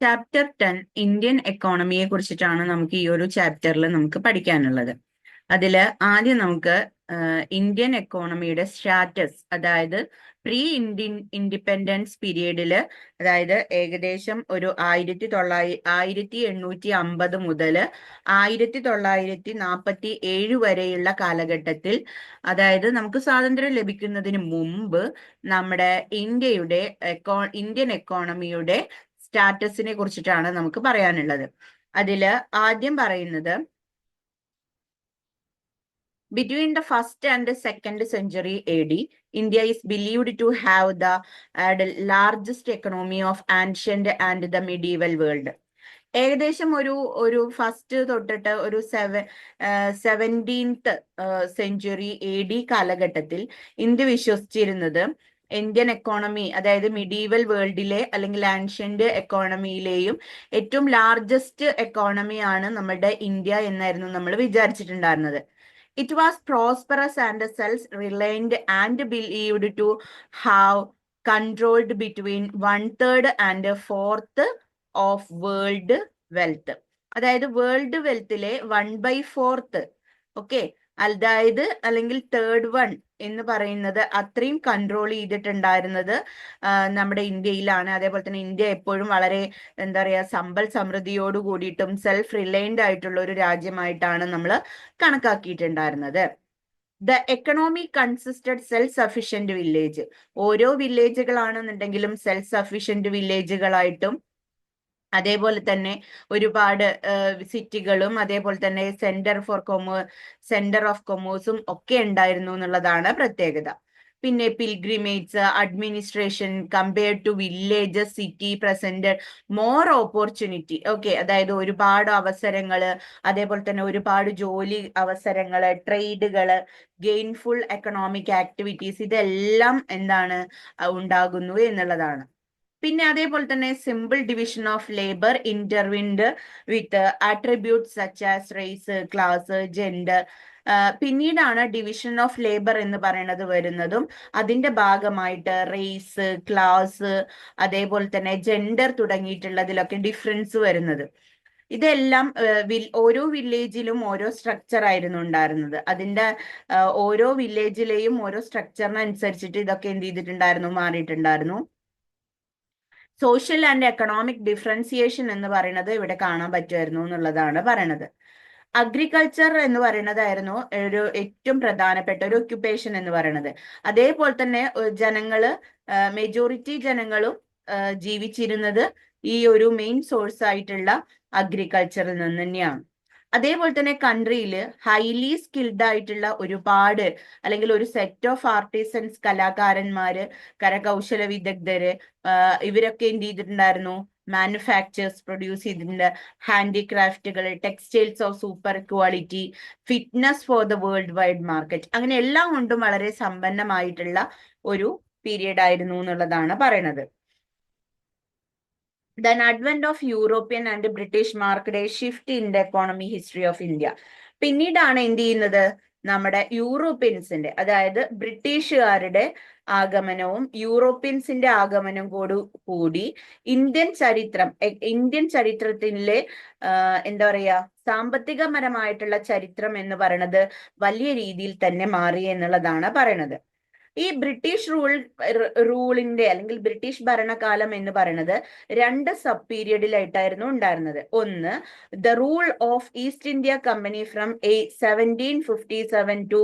Chapter 10 Indian എക്കോണമിയെ കുറിച്ചിട്ടാണ് നമുക്ക് ഈ ഒരു ചാപ്റ്ററിൽ നമുക്ക് പഠിക്കാനുള്ളത്. അതില് ആദ്യം നമുക്ക് ഇന്ത്യൻ എക്കോണമിയുടെ സ്റ്റാറ്റസ്, അതായത് പ്രീ ഇൻഡിപെൻഡൻസ് പീരീഡില്, അതായത് ഏകദേശം ഒരു 1850 മുതൽ 1947 വരെയുള്ള കാലഘട്ടത്തിൽ, അതായത് നമുക്ക് സ്വാതന്ത്ര്യം ലഭിക്കുന്നതിന് മുമ്പ് നമ്മുടെ ഇന്ത്യൻ എക്കോണമിയുടെ സ്റ്റാറ്റസിനെ കുറിച്ചിട്ടാണ് നമുക്ക് പറയാനുള്ളത്. അതില് ആദ്യം പറയുന്നത്, between the 1st and the 2nd century AD, India is believed to have the largest economy of ancient and the medieval world. ഏകദേശം ഒരു ഫസ്റ്റ് തൊട്ടിട്ട് ഒരു 17th സെഞ്ചുറി AD കാലഘട്ടത്തിൽ ഇന്ത്യ വിശ്വസിച്ചിരുന്നത് ഇന്ത്യൻ എക്കോണമി, അതായത് മിഡീവൽ വേൾഡിലെ അല്ലെങ്കിൽ ആൻഷ്യന്റ് എക്കോണമിയിലെയും ഏറ്റവും largest എക്കോണമിയാണ് നമ്മുടെ India എന്നായിരുന്നു നമ്മൾ വിചാരിച്ചിട്ടുണ്ടായിരുന്നത്. It was prosperous and self-reliant and believed to have controlled between 1/3 and 1/4 of world wealth. അതായത് വേൾഡ് വെൽത്തിലെ 1/4, ഓക്കെ, അതായത് അല്ലെങ്കിൽ 1/3 എന്ന് പറയുന്നത് അത്രയും കൺട്രോൾ ചെയ്തിട്ടുണ്ടായിരുന്നത് നമ്മുടെ ഇന്ത്യയിലാണ്. അതേപോലെ തന്നെ ഇന്ത്യ എപ്പോഴും വളരെ എന്താ പറയാ സമ്പൽ സമൃദ്ധിയോട് കൂടിയിട്ടും സെൽഫ് റിലയന്റ് ആയിട്ടുള്ള ഒരു രാജ്യമായിട്ടാണ് നമ്മൾ കണക്കാക്കിയിട്ടുണ്ടായിരുന്നത്. The economy consisted self sufficient village. ഓരോ വില്ലേജുകളാണെന്നുണ്ടെങ്കിലും സെൽഫ് സഫിഷ്യന്റ് വില്ലേജുകളായിട്ടും അതേപോലെ തന്നെ ഒരുപാട് സിറ്റികളും അതേപോലെ തന്നെ സെന്റർ ഓഫ് കൊമേഴ്സും ഒക്കെ ഉണ്ടായിരുന്നു എന്നുള്ളതാണ് പ്രത്യേകത. പിന്നെ pilgrimage administration compared to villages city presented more opportunity. Okay, അതായത് ഒരുപാട് അവസരങ്ങള്, അതേപോലെ തന്നെ ഒരുപാട് ജോലി അവസരങ്ങള്, ട്രേഡുകള്, ഗെയിൻഫുൾ എക്കണോമിക് ആക്ടിവിറ്റീസ്, ഇതെല്ലാം എന്താണ് ഉണ്ടാകുന്നു എന്നുള്ളതാണ്. പിന്നെ അതേപോലെ തന്നെ simple division of labour intertwined with attributes such as race, class, gender. പിന്നീടാണ് ഡിവിഷൻ ഓഫ് ലേബർ എന്ന് പറയുന്നത് വരുന്നതും അതിന്റെ ഭാഗമായിട്ട് റേസ്, ക്ലാസ്, അതേപോലെ തന്നെ ജെൻഡർ തുടങ്ങിയിട്ടുള്ളതിലൊക്കെ ഡിഫറൻസ് വരുന്നത്. ഇതെല്ലാം ഓരോ വില്ലേജിലും ഓരോ സ്ട്രക്ചർ ആയിരുന്നു ഉണ്ടായിരുന്നത്. അതിന്റെ ഓരോ വില്ലേജിലെയും ഓരോ സ്ട്രക്ചറിനനുസരിച്ചിട്ട് ഇതൊക്കെ എന്ത് ചെയ്തിട്ടുണ്ടായിരുന്നു, മാറിയിട്ടുണ്ടായിരുന്നു. സോഷ്യൽ ആൻഡ് എക്കണോമിക് ഡിഫറൻസിയേഷൻ എന്ന് പറയുന്നത് ഇവിടെ കാണാൻ പറ്റുമായിരുന്നു എന്നുള്ളതാണ് പറയണത്. അഗ്രികൾച്ചർ എന്ന് പറയുന്നതായിരുന്നു ഒരു ഏറ്റവും പ്രധാനപ്പെട്ട ഒരു ഒക്യുപ്പേഷൻ എന്ന് പറയുന്നത്. അതേപോലെ തന്നെ മെജോറിറ്റി ജനങ്ങളും ജീവിച്ചിരുന്നത് ഈ ഒരു മെയിൻ സോഴ്സ് ആയിട്ടുള്ള അഗ്രികൾച്ചറിൽ നിന്ന് തന്നെയാണ്. അതേപോലെ തന്നെ കൺട്രിയിൽ ഹൈലി സ്കിൽഡ് ആയിട്ടുള്ള ഒരുപാട്, അല്ലെങ്കിൽ ഒരു സെറ്റ് ഓഫ് ആർട്ടിസൻസ്, കലാകാരന്മാര്, കരകൗശല വിദഗ്ധര്, ഇവരൊക്കെ എന്ത് ചെയ്തിട്ടുണ്ടായിരുന്നു, മാനുഫാക്ചേഴ്സ് പ്രൊഡ്യൂസ് ചെയ്തിട്ടുണ്ട്. ഹാൻഡിക്രാഫ്റ്റുകൾ, textiles of super quality, fitness for the world wide market, അങ്ങനെ എല്ലാം കൊണ്ടും വളരെ സമ്പന്നമായിട്ടുള്ള ഒരു പീരീഡ് ആയിരുന്നു എന്നുള്ളതാണ് പറയണത്. Then advent of European and British marked a shift in the economy history of India. പിന്നീടാണ് എന്ത് ചെയ്യുന്നത്, നമ്മുടെ യൂറോപ്യൻസിന്റെ, അതായത് ബ്രിട്ടീഷുകാരുടെ ആഗമനവും യൂറോപ്യൻസിന്റെ ആഗമനവും കൂടി ഇന്ത്യൻ ചരിത്രത്തിലെ എന്താ പറയാ സാമ്പത്തികപരമായിട്ടുള്ള ചരിത്രം എന്ന് പറയുന്നത് വലിയ രീതിയിൽ തന്നെ മാറി എന്നുള്ളതാണ് പറയണത്. ഈ ബ്രിട്ടീഷ് റൂളിന്റെ അല്ലെങ്കിൽ ബ്രിട്ടീഷ് ഭരണകാലം എന്ന് പറയുന്നത് 2 സബ് പീരിയഡിലായിട്ടായിരുന്നു ഉണ്ടായിരുന്നത്. ഒന്ന്, the rule of East India Company from 1757 to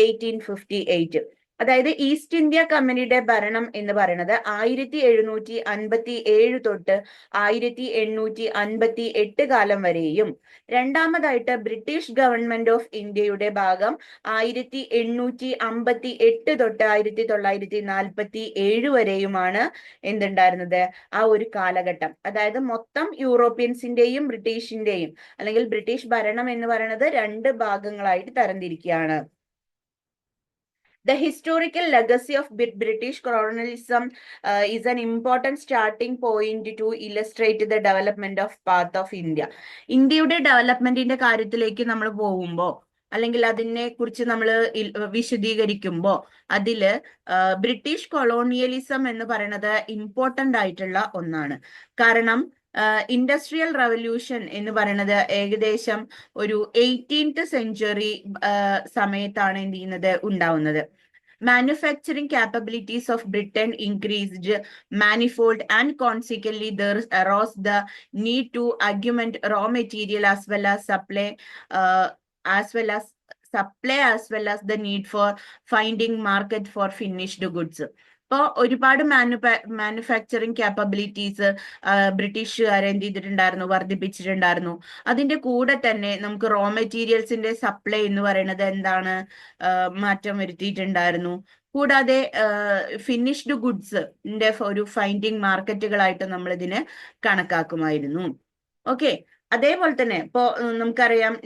1858. അതായത് ഈസ്റ്റ് ഇന്ത്യ കമ്പനിയുടെ ഭരണം എന്ന് പറയുന്നത് 1757 തൊട്ട് 1858 കാലം വരെയും, രണ്ടാമതായിട്ട് ബ്രിട്ടീഷ് ഗവൺമെന്റ് ഓഫ് ഇന്ത്യയുടെ ഭാഗം 1858 തൊട്ട് 1947 വരെയുമാണ് എന്തുണ്ടായിരുന്നത്, ആ ഒരു കാലഘട്ടം. അതായത് മൊത്തം യൂറോപ്യൻസിന്റെയും ബ്രിട്ടീഷിന്റെയും അല്ലെങ്കിൽ ബ്രിട്ടീഷ് ഭരണം എന്ന് പറയുന്നത് 2 ഭാഗങ്ങളായിട്ട് തരംതിരിക്കുകയാണ്. The historical legacy of British colonialism is an important starting point to illustrate the development of path of India. ഇന്ത്യയുടെ ഡെവലപ്മെന്റിന്റെ കാര്യത്തിലേക്ക് നമ്മൾ പോകുമ്പോൾ അല്ലെങ്കിൽ അതിനെ കുറിച്ച് നമ്മൾ വിശദീകരിക്കുമ്പോൾ അതില് ബ്രിട്ടീഷ് കൊളോണിയലിസം എന്ന് പറയുന്നത് ഇമ്പോർട്ടന്റ് ആയിട്ടുള്ള ഒന്നാണ്. കാരണം ഇൻഡസ്ട്രിയൽ റവല്യൂഷൻ എന്ന് പറയുന്നത് ഏകദേശം ഒരു 18th സെഞ്ചുറി സമയത്താണ് എന്ത് ചെയ്യുന്നത് ഉണ്ടാവുന്നത്. Manufacturing capabilities of Britain increased manifold, and consequently there arose the need to augment raw material as well as supply, as well as the need for finding market for finished goods. ഇപ്പോൾ ഒരുപാട് manufacturing capabilities ബ്രിട്ടീഷുകാർ എന്ത് ചെയ്തിട്ടുണ്ടായിരുന്നു, വർദ്ധിപ്പിച്ചിട്ടുണ്ടായിരുന്നു. അതിന്റെ കൂടെ തന്നെ നമുക്ക് raw മെറ്റീരിയൽസിന്റെ supply എന്ന് പറയുന്നത് എന്താണ്, മാറ്റം വരുത്തിയിട്ടുണ്ടായിരുന്നു. കൂടാതെ ഫിനിഷ്ഡ് ഗുഡ്സിന്റെ ഒരു ഫൈൻഡിങ് മാർക്കറ്റുകളായിട്ട് നമ്മൾ ഇതിനെ കണക്കാക്കുമായിരുന്നു. ഓക്കെ, അതേപോലെ തന്നെ ഇപ്പോ നമുക്കറിയാം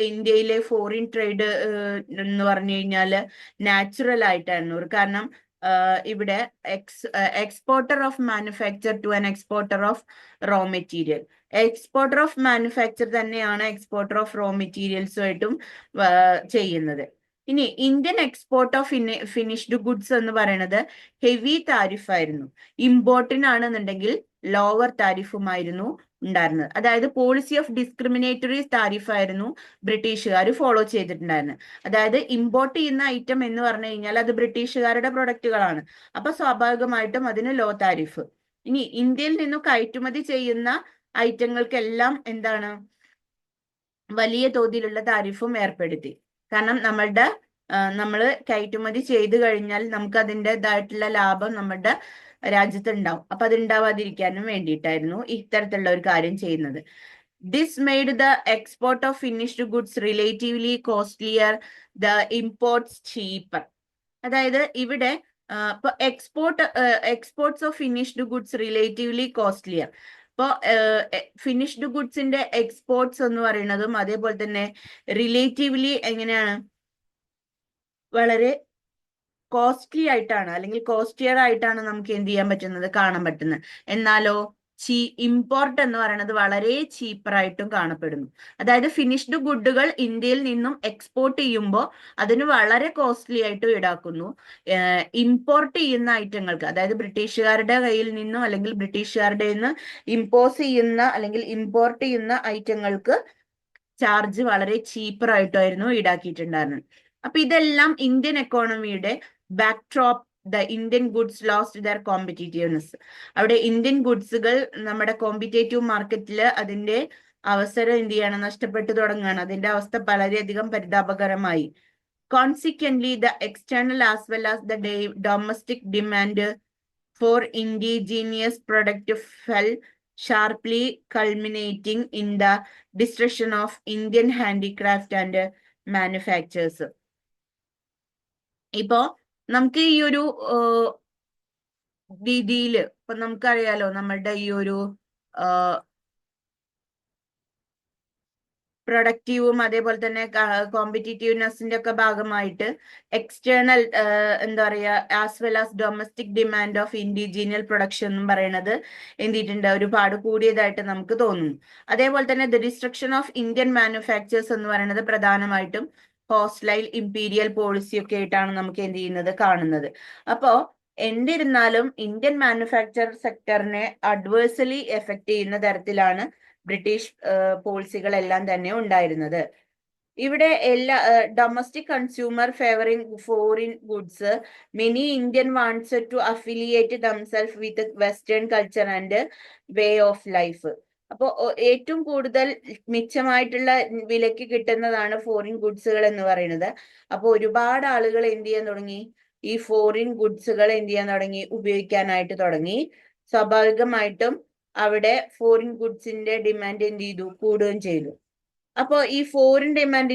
ഇന്ത്യയിലെ ഫോറിൻ ട്രേഡ് എന്ന് പറഞ്ഞു കഴിഞ്ഞാല് നാച്ചുറൽ ആയിട്ടായിരുന്നു. കാരണം ഇവിടെ exporter of manufacture to an exporter of raw material. Exporter of manufacture തന്നെയാണ് എക്സ്പോർട്ടർ ഓഫ് റോ മെറ്റീരിയൽസുമായിട്ടും ചെയ്യുന്നത്. ഇനി Indian export of finished goods എന്ന് പറയുന്നത് ഹെവി താരിഫായിരുന്നു. ഇമ്പോർട്ടിനാണെന്നുണ്ടെങ്കിൽ ലോവർ താരിഫുമായിരുന്നു ഉണ്ടായിരുന്നത്. അതായത് പോളിസി ഓഫ് ഡിസ്ക്രിമിനേറ്ററി താരിഫായിരുന്നു ബ്രിട്ടീഷുകാർ ഫോളോ ചെയ്തിട്ടുണ്ടായിരുന്നത്. അതായത് ഇമ്പോർട്ട് ചെയ്യുന്ന ഐറ്റം എന്ന് പറഞ്ഞു കഴിഞ്ഞാൽ അത് ബ്രിട്ടീഷുകാരുടെ പ്രൊഡക്റ്റുകളാണ്. അപ്പൊ സ്വാഭാവികമായിട്ടും അതിന് ലോ താരിഫ്. ഇനി ഇന്ത്യയിൽ നിന്നും കയറ്റുമതി ചെയ്യുന്ന ഐറ്റങ്ങൾക്കെല്ലാം എന്താണ്, വലിയ തോതിലുള്ള താരിഫും ഏർപ്പെടുത്തി. കാരണം നമ്മൾ കയറ്റുമതി ചെയ്തു കഴിഞ്ഞാൽ നമുക്ക് അതിൻ്റെതായിട്ടുള്ള ലാഭം നമ്മുടെ രാജ്യത്ത് ഉണ്ടാവും. അപ്പൊ അത് ഉണ്ടാവാതിരിക്കാനും വേണ്ടിയിട്ടായിരുന്നു ഇത്തരത്തിലുള്ള ഒരു കാര്യം ചെയ്യുന്നത്. This made the export of finished goods relatively costlier, the imports cheaper. അതായത് ഇവിടെ ഇപ്പൊ exports of finished goods relatively costlier. ഇപ്പൊ ഫിനിഷ്ഡ് ഗുഡ്സിന്റെ എക്സ്പോർട്ട്സ് എന്ന് പറയുന്നതും അതേപോലെ തന്നെ റിലേറ്റീവ്ലി എങ്ങനെയാണ്, വളരെ കോസ്റ്റ്ലി ആയിട്ടാണ് അല്ലെങ്കിൽ കോസ്റ്റ്ലിയർ ആയിട്ടാണ് നമുക്ക് എന്ത് ചെയ്യാൻ പറ്റുന്നത്, കാണാൻ പറ്റുന്നത്. എന്നാലോ ഇമ്പോർട്ട് എന്ന് പറയുന്നത് വളരെ ചീപ്പറായിട്ടും കാണപ്പെടുന്നു. അതായത് ഫിനിഷ്ഡ് ഗുഡുകൾ ഇന്ത്യയിൽ നിന്നും എക്സ്പോർട്ട് ചെയ്യുമ്പോൾ അതിന് വളരെ കോസ്റ്റ്ലി ആയിട്ട് ഈടാക്കുന്നു. ഇമ്പോർട്ട് ചെയ്യുന്ന ഐറ്റങ്ങൾക്ക്, അതായത് ബ്രിട്ടീഷുകാരുടെ കയ്യിൽ നിന്നും അല്ലെങ്കിൽ ബ്രിട്ടീഷുകാരുടെ നിന്ന് ഇമ്പോസ് ചെയ്യുന്ന അല്ലെങ്കിൽ ഇമ്പോർട്ട് ചെയ്യുന്ന ഐറ്റങ്ങൾക്ക് ചാർജ് വളരെ ചീപ്പറായിട്ടായിരുന്നു ഈടാക്കിയിട്ടുണ്ടായിരുന്നത്. അപ്പൊ ഇതെല്ലാം ഇന്ത്യൻ എക്കോണമിയുടെ backdrop, the Indian goods lost their competitiveness. അവിടെ ഇന്ത്യൻ ഗുഡ്സുകൾ നമ്മുടെ കോമ്പറ്റേറ്റീവ് മാർക്കറ്റിൽ അതിന്റെ അവസരം എന്ത് ചെയ്യണം, നഷ്ടപ്പെട്ടു തുടങ്ങുകയാണ്. അതിന്റെ അവസ്ഥ വളരെയധികം പരിതാപകരമായി. Consequently the external as well as the domestic demand for indigenous product fell sharply, culminating in the destruction of Indian handicraft and manufactures. ഇപ്പോ നമുക്ക് ഈ ഒരു രീതിയിൽ ഇപ്പൊ നമുക്കറിയാലോ, നമ്മളുടെ ഈ ഒരു പ്രൊഡക്റ്റീവും അതേപോലെ തന്നെ കോമ്പറ്റീറ്റീവ്നെസിന്റെ ഒക്കെ ഭാഗമായിട്ട് എക്സ്റ്റേണൽ എന്താ പറയാ as well as domestic demand of indigenous production എന്നും പറയുന്നത് എന്ത് ചെയ്തിട്ടുണ്ട്, ഒരുപാട് കൂടിയതായിട്ട് നമുക്ക് തോന്നുന്നു. അതേപോലെ തന്നെ the destruction of Indian manufacturers എന്ന് പറയുന്നത് പ്രധാനമായിട്ടും ഹോസ്റ്റലൈൽ ഇമ്പീരിയൽ പോളിസി ഒക്കെ ആയിട്ടാണ് നമുക്ക് എന്ത് ചെയ്യുന്നത്, കാണുന്നത്. അപ്പോ എന്നിരുന്നാലും ഇന്ത്യൻ മാനുഫാക്ചർ സെക്ടറിനെ അഡ്വേഴ്സലി എഫക്ട് ചെയ്യുന്ന തരത്തിലാണ് ബ്രിട്ടീഷ് പോളിസികളെല്ലാം തന്നെ ഉണ്ടായിരുന്നത്. ഇവിടെ എല്ലാ domestic consumer favouring foreign goods, many Indian wants to affiliate themselves with western culture and way of life. അപ്പോ ഏറ്റവും കൂടുതൽ മിച്ചമായിട്ടുള്ള വിലക്ക് കിട്ടുന്നതാണ് ഫോറിൻ ഗുഡ്സുകൾ എന്ന് പറയുന്നത്. അപ്പൊ ഒരുപാട് ആളുകൾ എന്ത് ചെയ്യാൻ തുടങ്ങി, ഈ ഫോറിൻ ഗുഡ്സുകൾ എന്ത് ചെയ്യാൻ തുടങ്ങി, ഉപയോഗിക്കാനായിട്ട് തുടങ്ങി. സ്വാഭാവികമായിട്ടും അവിടെ ഫോറിൻ ഗുഡ്സിന്റെ ഡിമാൻഡ് എന്ത് ചെയ്തു, കൂടുകയും ചെയ്തു. അപ്പോ ഈ ഫോറിൻ ഡിമാൻഡ്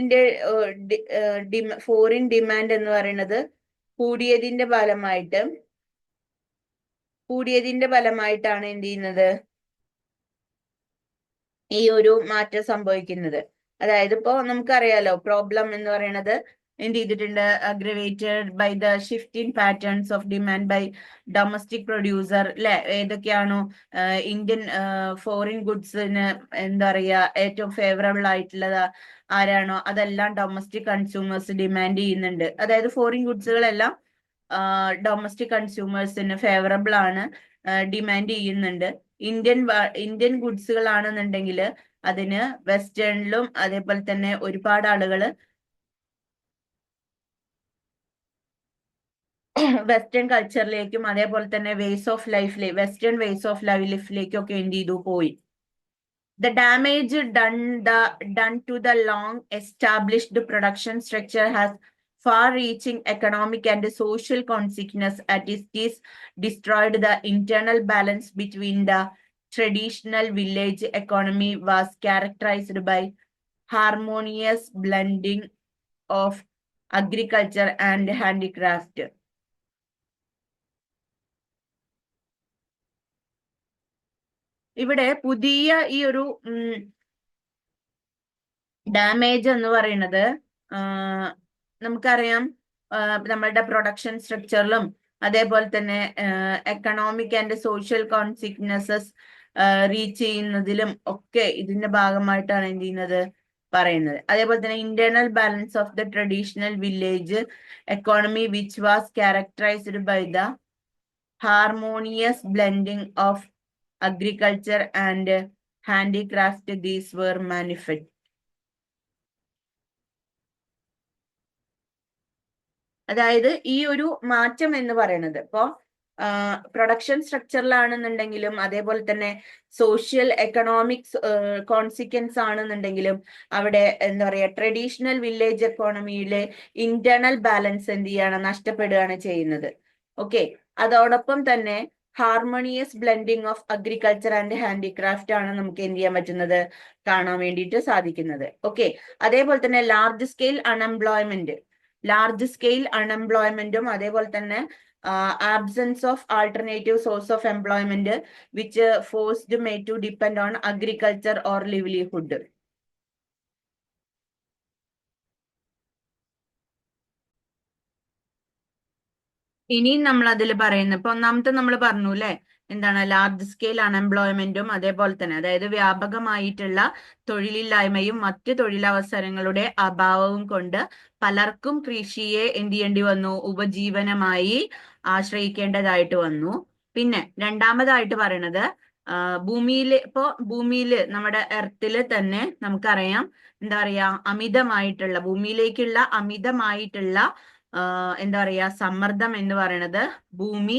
എന്ന് പറയുന്നത് കൂടിയതിന്റെ ഫലമായിട്ടാണ് എന്ത് ചെയ്യുന്നത്, ഈ ഒരു മാറ്റം സംഭവിക്കുന്നത്. അതായത് ഇപ്പോ നമുക്കറിയാലോ, പ്രോബ്ലം എന്ന് പറയുന്നത് എന്ത് ചെയ്തിട്ടുണ്ട്, aggravated by the shifting patterns of demand by domestic producer. അല്ലെ, ഏതൊക്കെയാണോ ഇന്ത്യൻ ഫോറിൻ ഗുഡ്സിന് എന്താ പറയാ ഏറ്റവും ഫേവറബിൾ ആയിട്ടുള്ളത് ആരാണോ അതെല്ലാം ഡൊമസ്റ്റിക് കൺസ്യൂമേഴ്സ് ഡിമാൻഡ് ചെയ്യുന്നുണ്ട്. അതായത് ഫോറിൻ ഗുഡ്സുകളെല്ലാം ഡൊമസ്റ്റിക് കൺസ്യൂമേഴ്സിന് ഫേവറബിൾ ആണ്, ഡിമാൻഡ് ചെയ്യുന്നുണ്ട്. ഇന്ത്യൻ ഗുഡ്സുകളാണെന്നുണ്ടെങ്കിൽ അതിന് വെസ്റ്റേണിലും അതേപോലെ തന്നെ ഒരുപാട് ആളുകൾ വെസ്റ്റേൺ കൾച്ചറിലേക്കും അതേപോലെ തന്നെ വെസ്റ്റേൺ വേസ് ഓഫ് ലൈഫിലേക്കും ഒക്കെ എന്ത് ചെയ്തു പോയി. The damage done to the long established production structure has far-reaching economic and social consequences as it is destroyed the internal balance between the traditional village economy was characterized by harmonious blending of agriculture and handicraft. ഇവിടെ പുതിയ ഈ ഒരു damage എന്ന് പറയുന്നത് നമുക്കറിയാം നമ്മളുടെ production സ്ട്രക്ചറിലും അതേപോലെ തന്നെ economic and social consequences reach ചെയ്യുന്നതിലും ഒക്കെ ഇതിന്റെ ഭാഗമായിട്ടാണ് എന്ത് ചെയ്യുന്നത് പറയുന്നത്. അതേപോലെ തന്നെ internal balance of the traditional village economy which was characterised by the harmonious blending of agriculture and handicraft, these were manifest. അതായത് ഈ ഒരു മാറ്റം എന്ന് പറയുന്നത് ഇപ്പോ പ്രൊഡക്ഷൻ സ്ട്രക്ചറിലാണെന്നുണ്ടെങ്കിലും അതേപോലെ തന്നെ സോഷ്യൽ എക്കണോമിക്സ് കോൺസിക്വൻസ് ആണെന്നുണ്ടെങ്കിലും അവിടെ എന്താ പറയാ ട്രഡീഷണൽ വില്ലേജ് എക്കോണമിയിലെ ഇന്റേണൽ ബാലൻസ് എന്ത് ചെയ്യാണ് നഷ്ടപ്പെടുകയാണ് ചെയ്യുന്നത്. ഓക്കെ, അതോടൊപ്പം തന്നെ harmonious blending of agriculture and handicraft ആണ് നമുക്ക് എന്ത് ചെയ്യാൻ പറ്റുന്നത് കാണാൻ വേണ്ടിയിട്ട് സാധിക്കുന്നത്. ഓക്കെ, അതേപോലെ തന്നെ ലാർജ് സ്കെയിൽ അൺഎംപ്ലോയ്മെന്റും അതേപോലെ തന്നെ absence of alternative source of employment which forced me to depend on agriculture or livelihood. ഇനിയും നമ്മൾ അതിൽ പറയുന്നത് ഇപ്പൊ ഒന്നാമത്തെ നമ്മൾ പറഞ്ഞു അല്ലെ, എന്താണ് ലാർജ് സ്കെയിൽ അൺഎംപ്ലോയ്മെന്റും അതേപോലെ തന്നെ അതായത് വ്യാപകമായിട്ടുള്ള തൊഴിലില്ലായ്മയും മറ്റ് തൊഴിലവസരങ്ങളുടെ അഭാവവും കൊണ്ട് പലർക്കും കൃഷിയെ എന്ത് ചെയ്യേണ്ടി വന്നു, ഉപജീവനമായി ആശ്രയിക്കേണ്ടതായിട്ട് വന്നു. പിന്നെ രണ്ടാമതായിട്ട് പറയണത് ഭൂമിയില് നമ്മുടെ എർത്തില് തന്നെ നമുക്കറിയാം എന്താ പറയാ ഭൂമിയിലേക്കുള്ള അമിതമായിട്ടുള്ള എന്താ പറയാ സമ്മർദ്ദം എന്ന് പറയുന്നത് ഭൂമി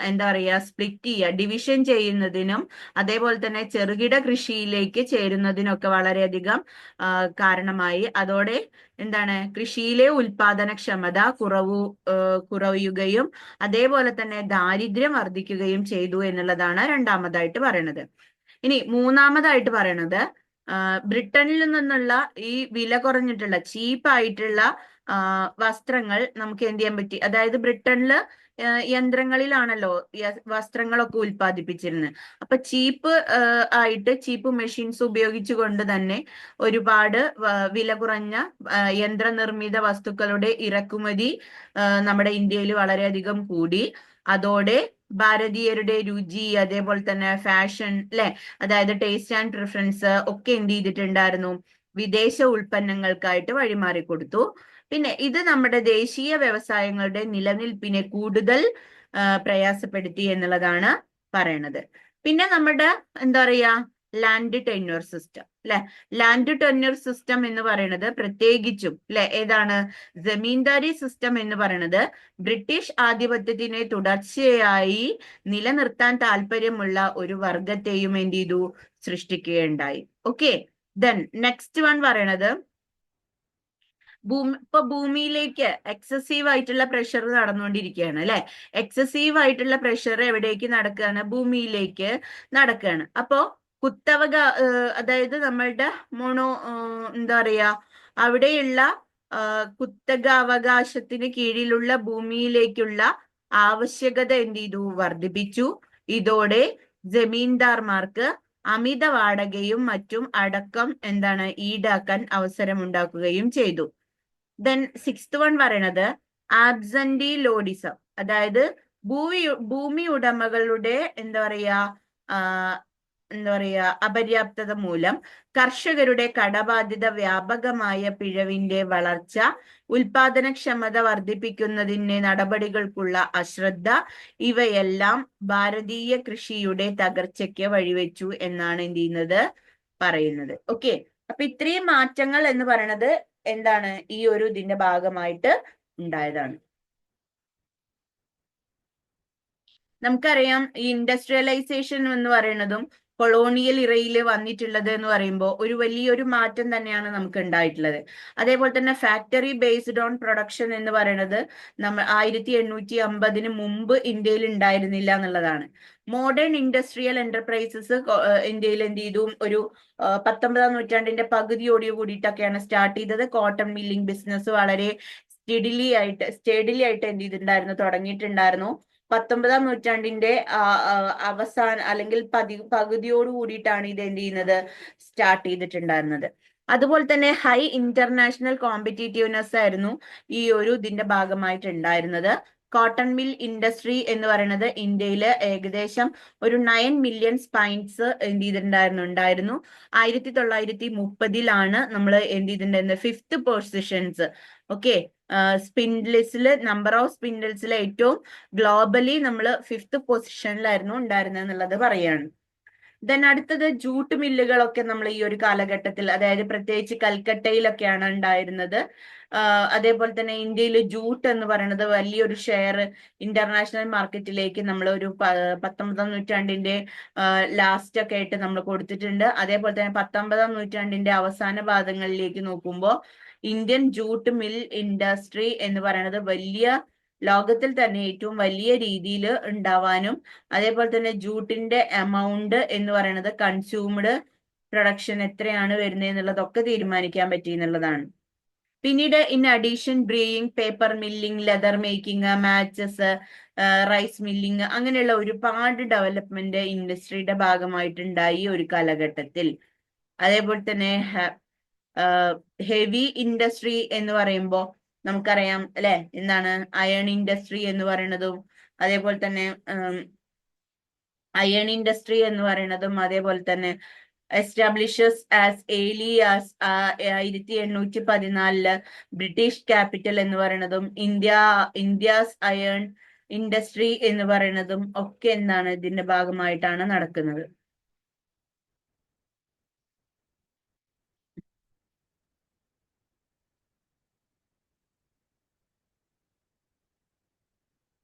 എന്താ പറയാ സ്പ്ലിറ്റ് ചെയ്യുക, ഡിവിഷൻ ചെയ്യുന്നതിനും അതേപോലെ തന്നെ ചെറുകിട കൃഷിയിലേക്ക് ചേരുന്നതിനൊക്കെ വളരെയധികം കാരണമായി. അതോടെ എന്താണ് കൃഷിയിലെ ഉൽപാദനക്ഷമത കുറയുകയും അതേപോലെ തന്നെ ദാരിദ്ര്യം വർദ്ധിക്കുകയും ചെയ്തു എന്നുള്ളതാണ് രണ്ടാമതായിട്ട് പറയണത്. ഇനി മൂന്നാമതായിട്ട് പറയണത് ബ്രിട്ടനിൽ നിന്നുള്ള ഈ വില കുറഞ്ഞിട്ടുള്ള ചീപ്പായിട്ടുള്ള വസ്ത്രങ്ങൾ നമുക്ക് എന്ത് ചെയ്യാൻ പറ്റി, അതായത് ബ്രിട്ടനില് യന്ത്രങ്ങളിലാണല്ലോ വസ്ത്രങ്ങളൊക്കെ ഉൽപ്പാദിപ്പിച്ചിരുന്നത്. അപ്പൊ ചീപ്പ് മെഷീൻസ് ഉപയോഗിച്ചുകൊണ്ട് തന്നെ ഒരുപാട് വില കുറഞ്ഞ യന്ത്രനിർമ്മിത വസ്തുക്കളുടെ ഇറക്കുമതി നമ്മുടെ ഇന്ത്യയിൽ വളരെയധികം കൂടി. അതോടെ ഭാരതീയരുടെ രുചി അതേപോലെ തന്നെ ഫാഷൻ അല്ലെ, അതായത് ടേസ്റ്റ് ആൻഡ് പ്രിഫറൻസ് ഒക്കെ എന്ത് ചെയ്തിട്ടുണ്ടായിരുന്നു, വിദേശ ഉൽപ്പന്നങ്ങൾക്കായിട്ട് വഴിമാറിക്കൊടുത്തു. പിന്നെ ഇത് നമ്മുടെ ദേശീയ വ്യവസായങ്ങളുടെ നിലനിൽപ്പിനെ കൂടുതൽ പ്രയാസപ്പെടുത്തി എന്നുള്ളതാണ് പറയണത്. പിന്നെ നമ്മുടെ എന്താ പറയാ ലാൻഡ് ടെന്യൂർ സിസ്റ്റം അല്ലെ, ലാൻഡ് ടെന്യൂർ സിസ്റ്റം എന്ന് പറയുന്നത് പ്രത്യേകിച്ചും അല്ലെ ഏതാണ് ജമീന്ദാരി സിസ്റ്റം എന്ന് പറയുന്നത് ബ്രിട്ടീഷ് ആധിപത്യത്തിനെ തുടർച്ചയായി നിലനിർത്താൻ താല്പര്യമുള്ള ഒരു വർഗത്തെയും എന്ത് ചെയ്തു, സൃഷ്ടിക്കുകയുണ്ടായി. ഓക്കെ, ദെൻ നെക്സ്റ്റ് വൺ പറയണത് ഭൂമിയിലേക്ക് എക്സസീവ് ആയിട്ടുള്ള പ്രഷർ നടന്നുകൊണ്ടിരിക്കുകയാണ് അല്ലെ. എക്സസീവ് ആയിട്ടുള്ള പ്രഷർ എവിടേക്ക് നടക്കുകയാണ്, ഭൂമിയിലേക്ക് നടക്കുകയാണ്. അപ്പോ അതായത് നമ്മളുടെ എന്താ പറയാ അവിടെയുള്ള കുത്തകാവകാശത്തിന് കീഴിലുള്ള ഭൂമിയിലേക്കുള്ള ആവശ്യകത എന്ത് ചെയ്തു, വർദ്ധിപ്പിച്ചു. ഇതോടെ ജമീന്ദാർമാർക്ക് അമിത വാടകയും മറ്റും അടക്കം എന്താണ് ഈടാക്കാൻ അവസരമുണ്ടാക്കുകയും ചെയ്തു. ദെൻ സിക്സ്ത് വൺ പറയണത് ആബ്സെന്റി ലോഡിസം, അതായത് ഭൂമി ഉടമകളുടെ എന്താ പറയാ എന്താ പറയാ അപര്യാപ്തത മൂലം കർഷകരുടെ കടബാധ്യത, വ്യാപകമായ പിഴവിന്റെ വളർച്ച, ഉൽപാദനക്ഷമത വർദ്ധിപ്പിക്കുന്നതിന് നടപടികൾക്കുള്ള അശ്രദ്ധ, ഇവയെല്ലാം ഭാരതീയ കൃഷിയുടെ തകർച്ചയ്ക്ക് വഴിവെച്ചു എന്നാണ് എന്ത് ചെയ്യുന്നത് പറയുന്നത്. ഓക്കെ, അപ്പൊ ഇത്രയും മാറ്റങ്ങൾ എന്ന് പറയുന്നത് എന്താണ് ഈ ഒരു ഇതിന്റെ ഭാഗമായിട്ട് ഉണ്ടായതാണ്. നമുക്കറിയാം ഈ ഇൻഡസ്ട്രിയലൈസേഷൻ എന്ന് പറയുന്നതും കൊളോണിയൽ ഇറയിൽ വന്നിട്ടുള്ളത് എന്ന് പറയുമ്പോൾ ഒരു വലിയൊരു മാറ്റം തന്നെയാണ് നമുക്ക് ഉണ്ടായിട്ടുള്ളത്. അതേപോലെ തന്നെ ഫാക്ടറി ബേസ്ഡ് ഓൺ പ്രൊഡക്ഷൻ എന്ന് പറയുന്നത് നമ്മൾ 1850 മുമ്പ് ഇന്ത്യയിൽ ഉണ്ടായിരുന്നില്ല എന്നുള്ളതാണ്. മോഡേൺ ഇൻഡസ്ട്രിയൽ എന്റർപ്രൈസസ് ഇന്ത്യയിൽ എന്ത് ചെയ്തു, ഒരു 19ാം നൂറ്റാണ്ടിന്റെ പകുതിയോട് കൂടിയിട്ടൊക്കെയാണ് സ്റ്റാർട്ട് ചെയ്തത്. കോട്ടൺ മില്ലിംഗ് ബിസിനസ് വളരെ സ്റ്റഡിലി ആയിട്ട് എന്ത് ചെയ്തിട്ടുണ്ടായിരുന്നു, തുടങ്ങിയിട്ടുണ്ടായിരുന്നു. 19ാം നൂറ്റാണ്ടിന്റെ അവസാനം അല്ലെങ്കിൽ പകുതിയോട് കൂടിയിട്ടാണ് ഇത് എന്ത് ചെയ്യുന്നത്, സ്റ്റാർട്ട് ചെയ്തിട്ടുണ്ടായിരുന്നത്. അതുപോലെ തന്നെ ഹൈ ഇന്റർനാഷണൽ കോമ്പറ്റീറ്റീവ്നെസ് ആയിരുന്നു ഈ ഒരു ഇതിന്റെ ഭാഗമായിട്ട് ഉണ്ടായിരുന്നത്. കോട്ടൺ മിൽ ഇൻഡസ്ട്രി എന്ന് പറയുന്നത് ഇന്ത്യയിൽ ഏകദേശം ഒരു 9 മില്യൺ സ്പൈൻസ് എന്ത് ചെയ്തിട്ടുണ്ടായിരുന്നു. 1930 നമ്മൾ എന്ത് ചെയ്തിട്ടുണ്ടായിരുന്നത് 5th പൊസിഷൻസ്. ഓക്കെ, സ്പിൻഡിൽസിൽ നമ്പർ ഓഫ് സ്പിൻഡിൽസിൽ ഏറ്റവും ഗ്ലോബലി നമ്മൾ 5th പൊസിഷനിലായിരുന്നു ഉണ്ടായിരുന്നത് എന്നുള്ളത് പറയാണ്. ദെൻ അടുത്തത് ജൂട്ട് മില്ലുകളൊക്കെ നമ്മൾ ഈ ഒരു കാലഘട്ടത്തിൽ, അതായത് പ്രത്യേകിച്ച് കൽക്കട്ടയിലൊക്കെയാണ് ഉണ്ടായിരുന്നത്. അതേപോലെ തന്നെ ഇന്ത്യയിൽ ജൂട്ട് എന്ന് പറയുന്നത് വലിയൊരു ഷെയർ ഇന്റർനാഷണൽ മാർക്കറ്റിലേക്ക് നമ്മൾ ഒരു 19ാം നൂറ്റാണ്ടിന്റെ ലാസ്റ്റ് ഒക്കെ ആയിട്ട് നമ്മൾ കൊടുത്തിട്ടുണ്ട്. അതേപോലെ തന്നെ 19ാം നൂറ്റാണ്ടിന്റെ അവസാന ഭാഗങ്ങളിലേക്ക് നോക്കുമ്പോൾ ഇന്ത്യൻ ജൂട്ട് മിൽ ഇൻഡസ്ട്രി എന്ന് പറയുന്നത് ലോകത്തിൽ തന്നെ ഏറ്റവും വലിയ രീതിയിൽ ഉണ്ടാവാനും, അതേപോലെ തന്നെ ജൂട്ടിന്റെ എമൗണ്ട് എന്ന് പറയുന്നത് കൺസ്യൂംഡ് പ്രൊഡക്ഷൻ എത്രയാണ് വരുന്നത് എന്നുള്ളതൊക്കെ തീരുമാനിക്കാൻ പറ്റി എന്നുള്ളതാണ്. പിന്നീട് in addition brewing, paper milling, leather making, matches, rice milling, അങ്ങനെയുള്ള ഒരുപാട് ഡെവലപ്മെന്റ് ഇൻഡസ്ട്രിയുടെ ഭാഗമായിട്ടുണ്ടായി ഒരു കാലഘട്ടത്തിൽ. അതേപോലെ തന്നെ ഹെവി ഇൻഡസ്ട്രി എന്ന് പറയുമ്പോൾ നമുക്കറിയാം അല്ലെ, എന്താണ് അയൺ ഇൻഡസ്ട്രി എന്ന് പറയുന്നതും, അതേപോലെ തന്നെ അയൺ ഇൻഡസ്ട്രി എന്ന് പറയുന്നതും അതേപോലെ തന്നെ establishes as early as 1814 British capital എന്ന് പറയുന്നതും, ഇന്ത്യാസ് അയൺ ഇൻഡസ്ട്രി എന്ന് പറയുന്നതും ഒക്കെ എന്താണ് ഇതിന്റെ ഭാഗമായിട്ടാണ് നടക്കുന്നത്.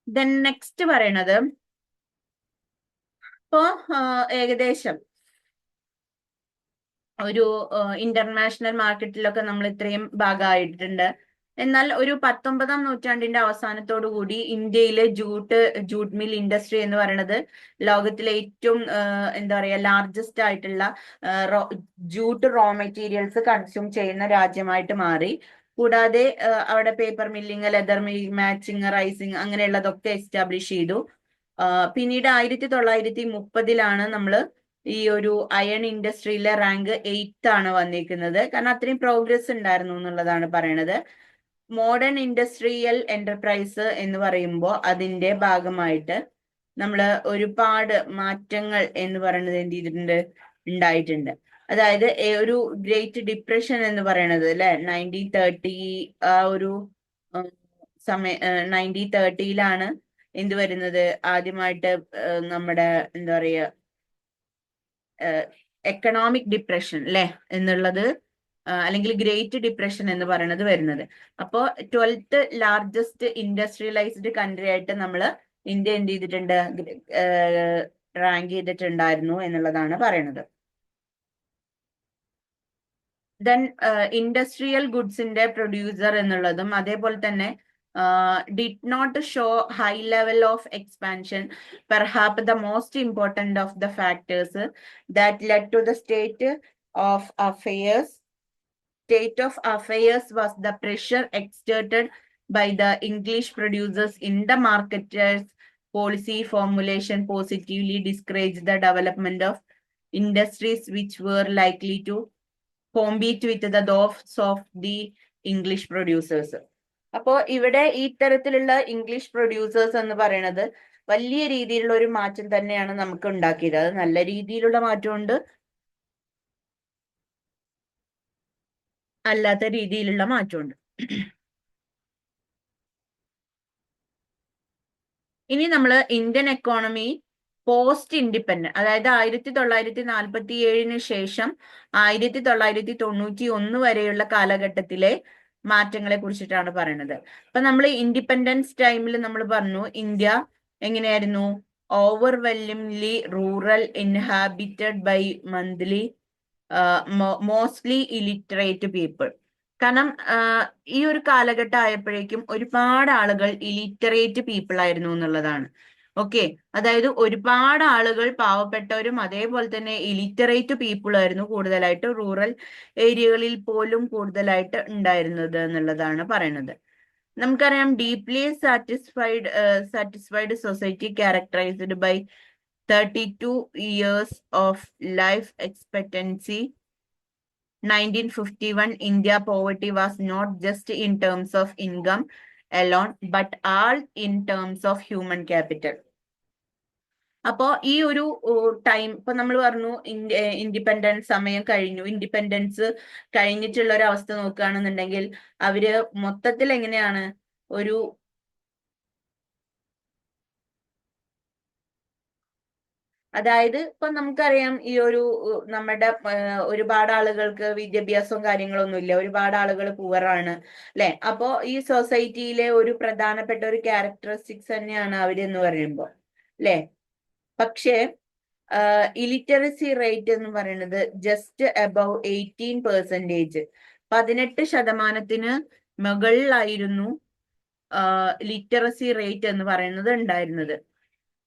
ദെൻ നെക്സ്റ്റ് പറയണത് ഇപ്പോ ഏകദേശം ഒരു ഇന്റർനാഷണൽ മാർക്കറ്റിലൊക്കെ നമ്മൾ ഇത്രയും ഭാഗമായിട്ടുണ്ട്. എന്നാൽ ഒരു 19ാം നൂറ്റാണ്ടിന്റെ അവസാനത്തോടു കൂടി ഇന്ത്യയിലെ ജൂട്ട് മിൽ ഇൻഡസ്ട്രി എന്ന് പറയുന്നത് ലോകത്തിലെ ഏറ്റവും എന്താ പറയാ ലാർജസ്റ്റ് ആയിട്ടുള്ള ജൂട്ട് റോ മെറ്റീരിയൽസ് കൺസ്യൂം ചെയ്യുന്ന രാജ്യമായിട്ട് മാറി. കൂടാതെ അവിടെ paper milling, leather milling, matching, raising അങ്ങനെയുള്ളതൊക്കെ എസ്റ്റാബ്ലിഷ് ചെയ്തു. പിന്നീട് 1930 നമ്മൾ ഈ ഒരു അയൺ ഇൻഡസ്ട്രിയിലെ റാങ്ക് 8th ആണ് വന്നിരിക്കുന്നത്. കാരണം അത്രയും പ്രോഗ്രസ് ഉണ്ടായിരുന്നു എന്നുള്ളതാണ് പറയണത്. മോഡേൺ ഇൻഡസ്ട്രിയൽ എന്റർപ്രൈസ് എന്ന് പറയുമ്പോൾ അതിന്റെ ഭാഗമായിട്ട് നമ്മൾ ഒരുപാട് മാറ്റങ്ങൾ എന്ന് പറയുന്നത് എന്ത് ചെയ്തിട്ടുണ്ട്, ഉണ്ടായിട്ടുണ്ട്. അതായത് ഒരു ഗ്രേറ്റ് ഡിപ്രഷൻ എന്ന് പറയുന്നത് അല്ലെ 1930 ആ ഒരു സമയം 1930 എന്ത് വരുന്നത്, ആദ്യമായിട്ട് നമ്മുടെ എന്താ പറയുക എക്കണോമിക് ഡിപ്രഷൻ അല്ലെ എന്നുള്ളത്, അല്ലെങ്കിൽ ഗ്രേറ്റ് ഡിപ്രഷൻ എന്ന് പറയുന്നത് വരുന്നത്. അപ്പോ 12th ലാർജസ്റ്റ് ഇൻഡസ്ട്രിയലൈസ്ഡ് കൺട്രി ആയിട്ട് നമ്മൾ ഇന്ത്യ എന്ത് ചെയ്തിട്ടുണ്ട്, റാങ്ക് ചെയ്തിട്ടുണ്ടായിരുന്നു എന്നുള്ളതാണ് പറയുന്നത്. ദെൻ ഇൻഡസ്ട്രിയൽ ഗുഡ്സിന്റെ പ്രൊഡ്യൂസർ എന്നുള്ളതും അതേപോലെ തന്നെ did not show high level of expansion. Perhaps the most important of the factors that led to the state of affairs was the pressure exerted by the English producers in the marketers. Policy formulation positively discouraged the development of industries which were likely to compete with the those of the English producers. അപ്പോൾ ഇവിടെ ഈ തരത്തിലുള്ള English producers എന്ന് പറയുന്നത് വലിയ രീതിയിലുള്ള ഒരു മാറ്റം തന്നെയാണ് നമുക്ക് ഉണ്ടാക്കിയത്. അത് നല്ല രീതിയിലുള്ള മാറ്റമുണ്ട്, അല്ലാത്ത രീതിയിലുള്ള മാറ്റമുണ്ട്. ഇനി നമ്മൾ ഇന്ത്യൻ എക്കോണമി പോസ്റ്റ് ഇൻഡിപെൻഡന്റ്, അതായത് 1947 ശേഷം 1991 വരെയുള്ള കാലഘട്ടത്തിലെ മാറ്റങ്ങളെ കുറിച്ചിട്ടാണ് പറയുന്നത്. അപ്പൊ നമ്മൾ ഇൻഡിപെൻഡൻസ് ടൈമിൽ നമ്മൾ പറഞ്ഞു ഇന്ത്യ എങ്ങനെയായിരുന്നു? Overwhelmingly rural, inhabited by monthly mostly illiterate people. കാരണം ഈ ഒരു കാലഘട്ടം ആയപ്പോഴേക്കും ഒരുപാട് ആളുകൾ ഇലിറ്ററേറ്റ് പീപ്പിൾ ആയിരുന്നു എന്നുള്ളതാണ്. ഓക്കെ, അതായത് ഒരുപാട് ആളുകൾ പാവപ്പെട്ടവരും അതേപോലെ തന്നെ ഇലിറ്ററേറ്റ് പീപ്പിൾ ആയിരുന്നു കൂടുതലായിട്ട് റൂറൽ ഏരിയകളിൽ പോലും കൂടുതലായിട്ട് ഉണ്ടായിരുന്നത് എന്നുള്ളതാണ് പറയുന്നത്. നമുക്കറിയാം deeply satisfied society characterised by 32 years of life expectancy. 1951 India poverty was not just in terms of income alone but all in terms of human capital. അപ്പോ ഈ ഒരു ടൈം ഇപ്പൊ നമ്മൾ പറഞ്ഞു ഇൻഡിപെൻഡൻസ് സമയം കഴിഞ്ഞു, ഇൻഡിപെൻഡൻസ് കഴിഞ്ഞിട്ടുള്ള ഒരു അവസ്ഥ നോക്കുകയാണെന്നുണ്ടെങ്കിൽ അവര് മൊത്തത്തിൽ എങ്ങനെയാണ് ഒരു അതായത് ഇപ്പൊ നമുക്കറിയാം ഈ ഒരു നമ്മുടെ ഒരുപാട് ആളുകൾക്ക് വിദ്യാഭ്യാസവും കാര്യങ്ങളൊന്നും ഇല്ല, ഒരുപാട് ആളുകൾ പുവറാണ് അല്ലെ. അപ്പോ ഈ സൊസൈറ്റിയിലെ ഒരു പ്രധാനപ്പെട്ട ഒരു ക്യാരക്ടറിസ്റ്റിക്സ് തന്നെയാണ് അവരെന്ന് പറയുമ്പോൾ അല്ലെ. പക്ഷേ ഇലിറ്ററസി റേറ്റ് എന്ന് പറയുന്നത് ജസ്റ്റ് അബവ് 18%, 18% മുകളിലായിരുന്നു ലിറ്ററസി റേറ്റ് എന്ന് പറയുന്നത് ഉണ്ടായിരുന്നത്.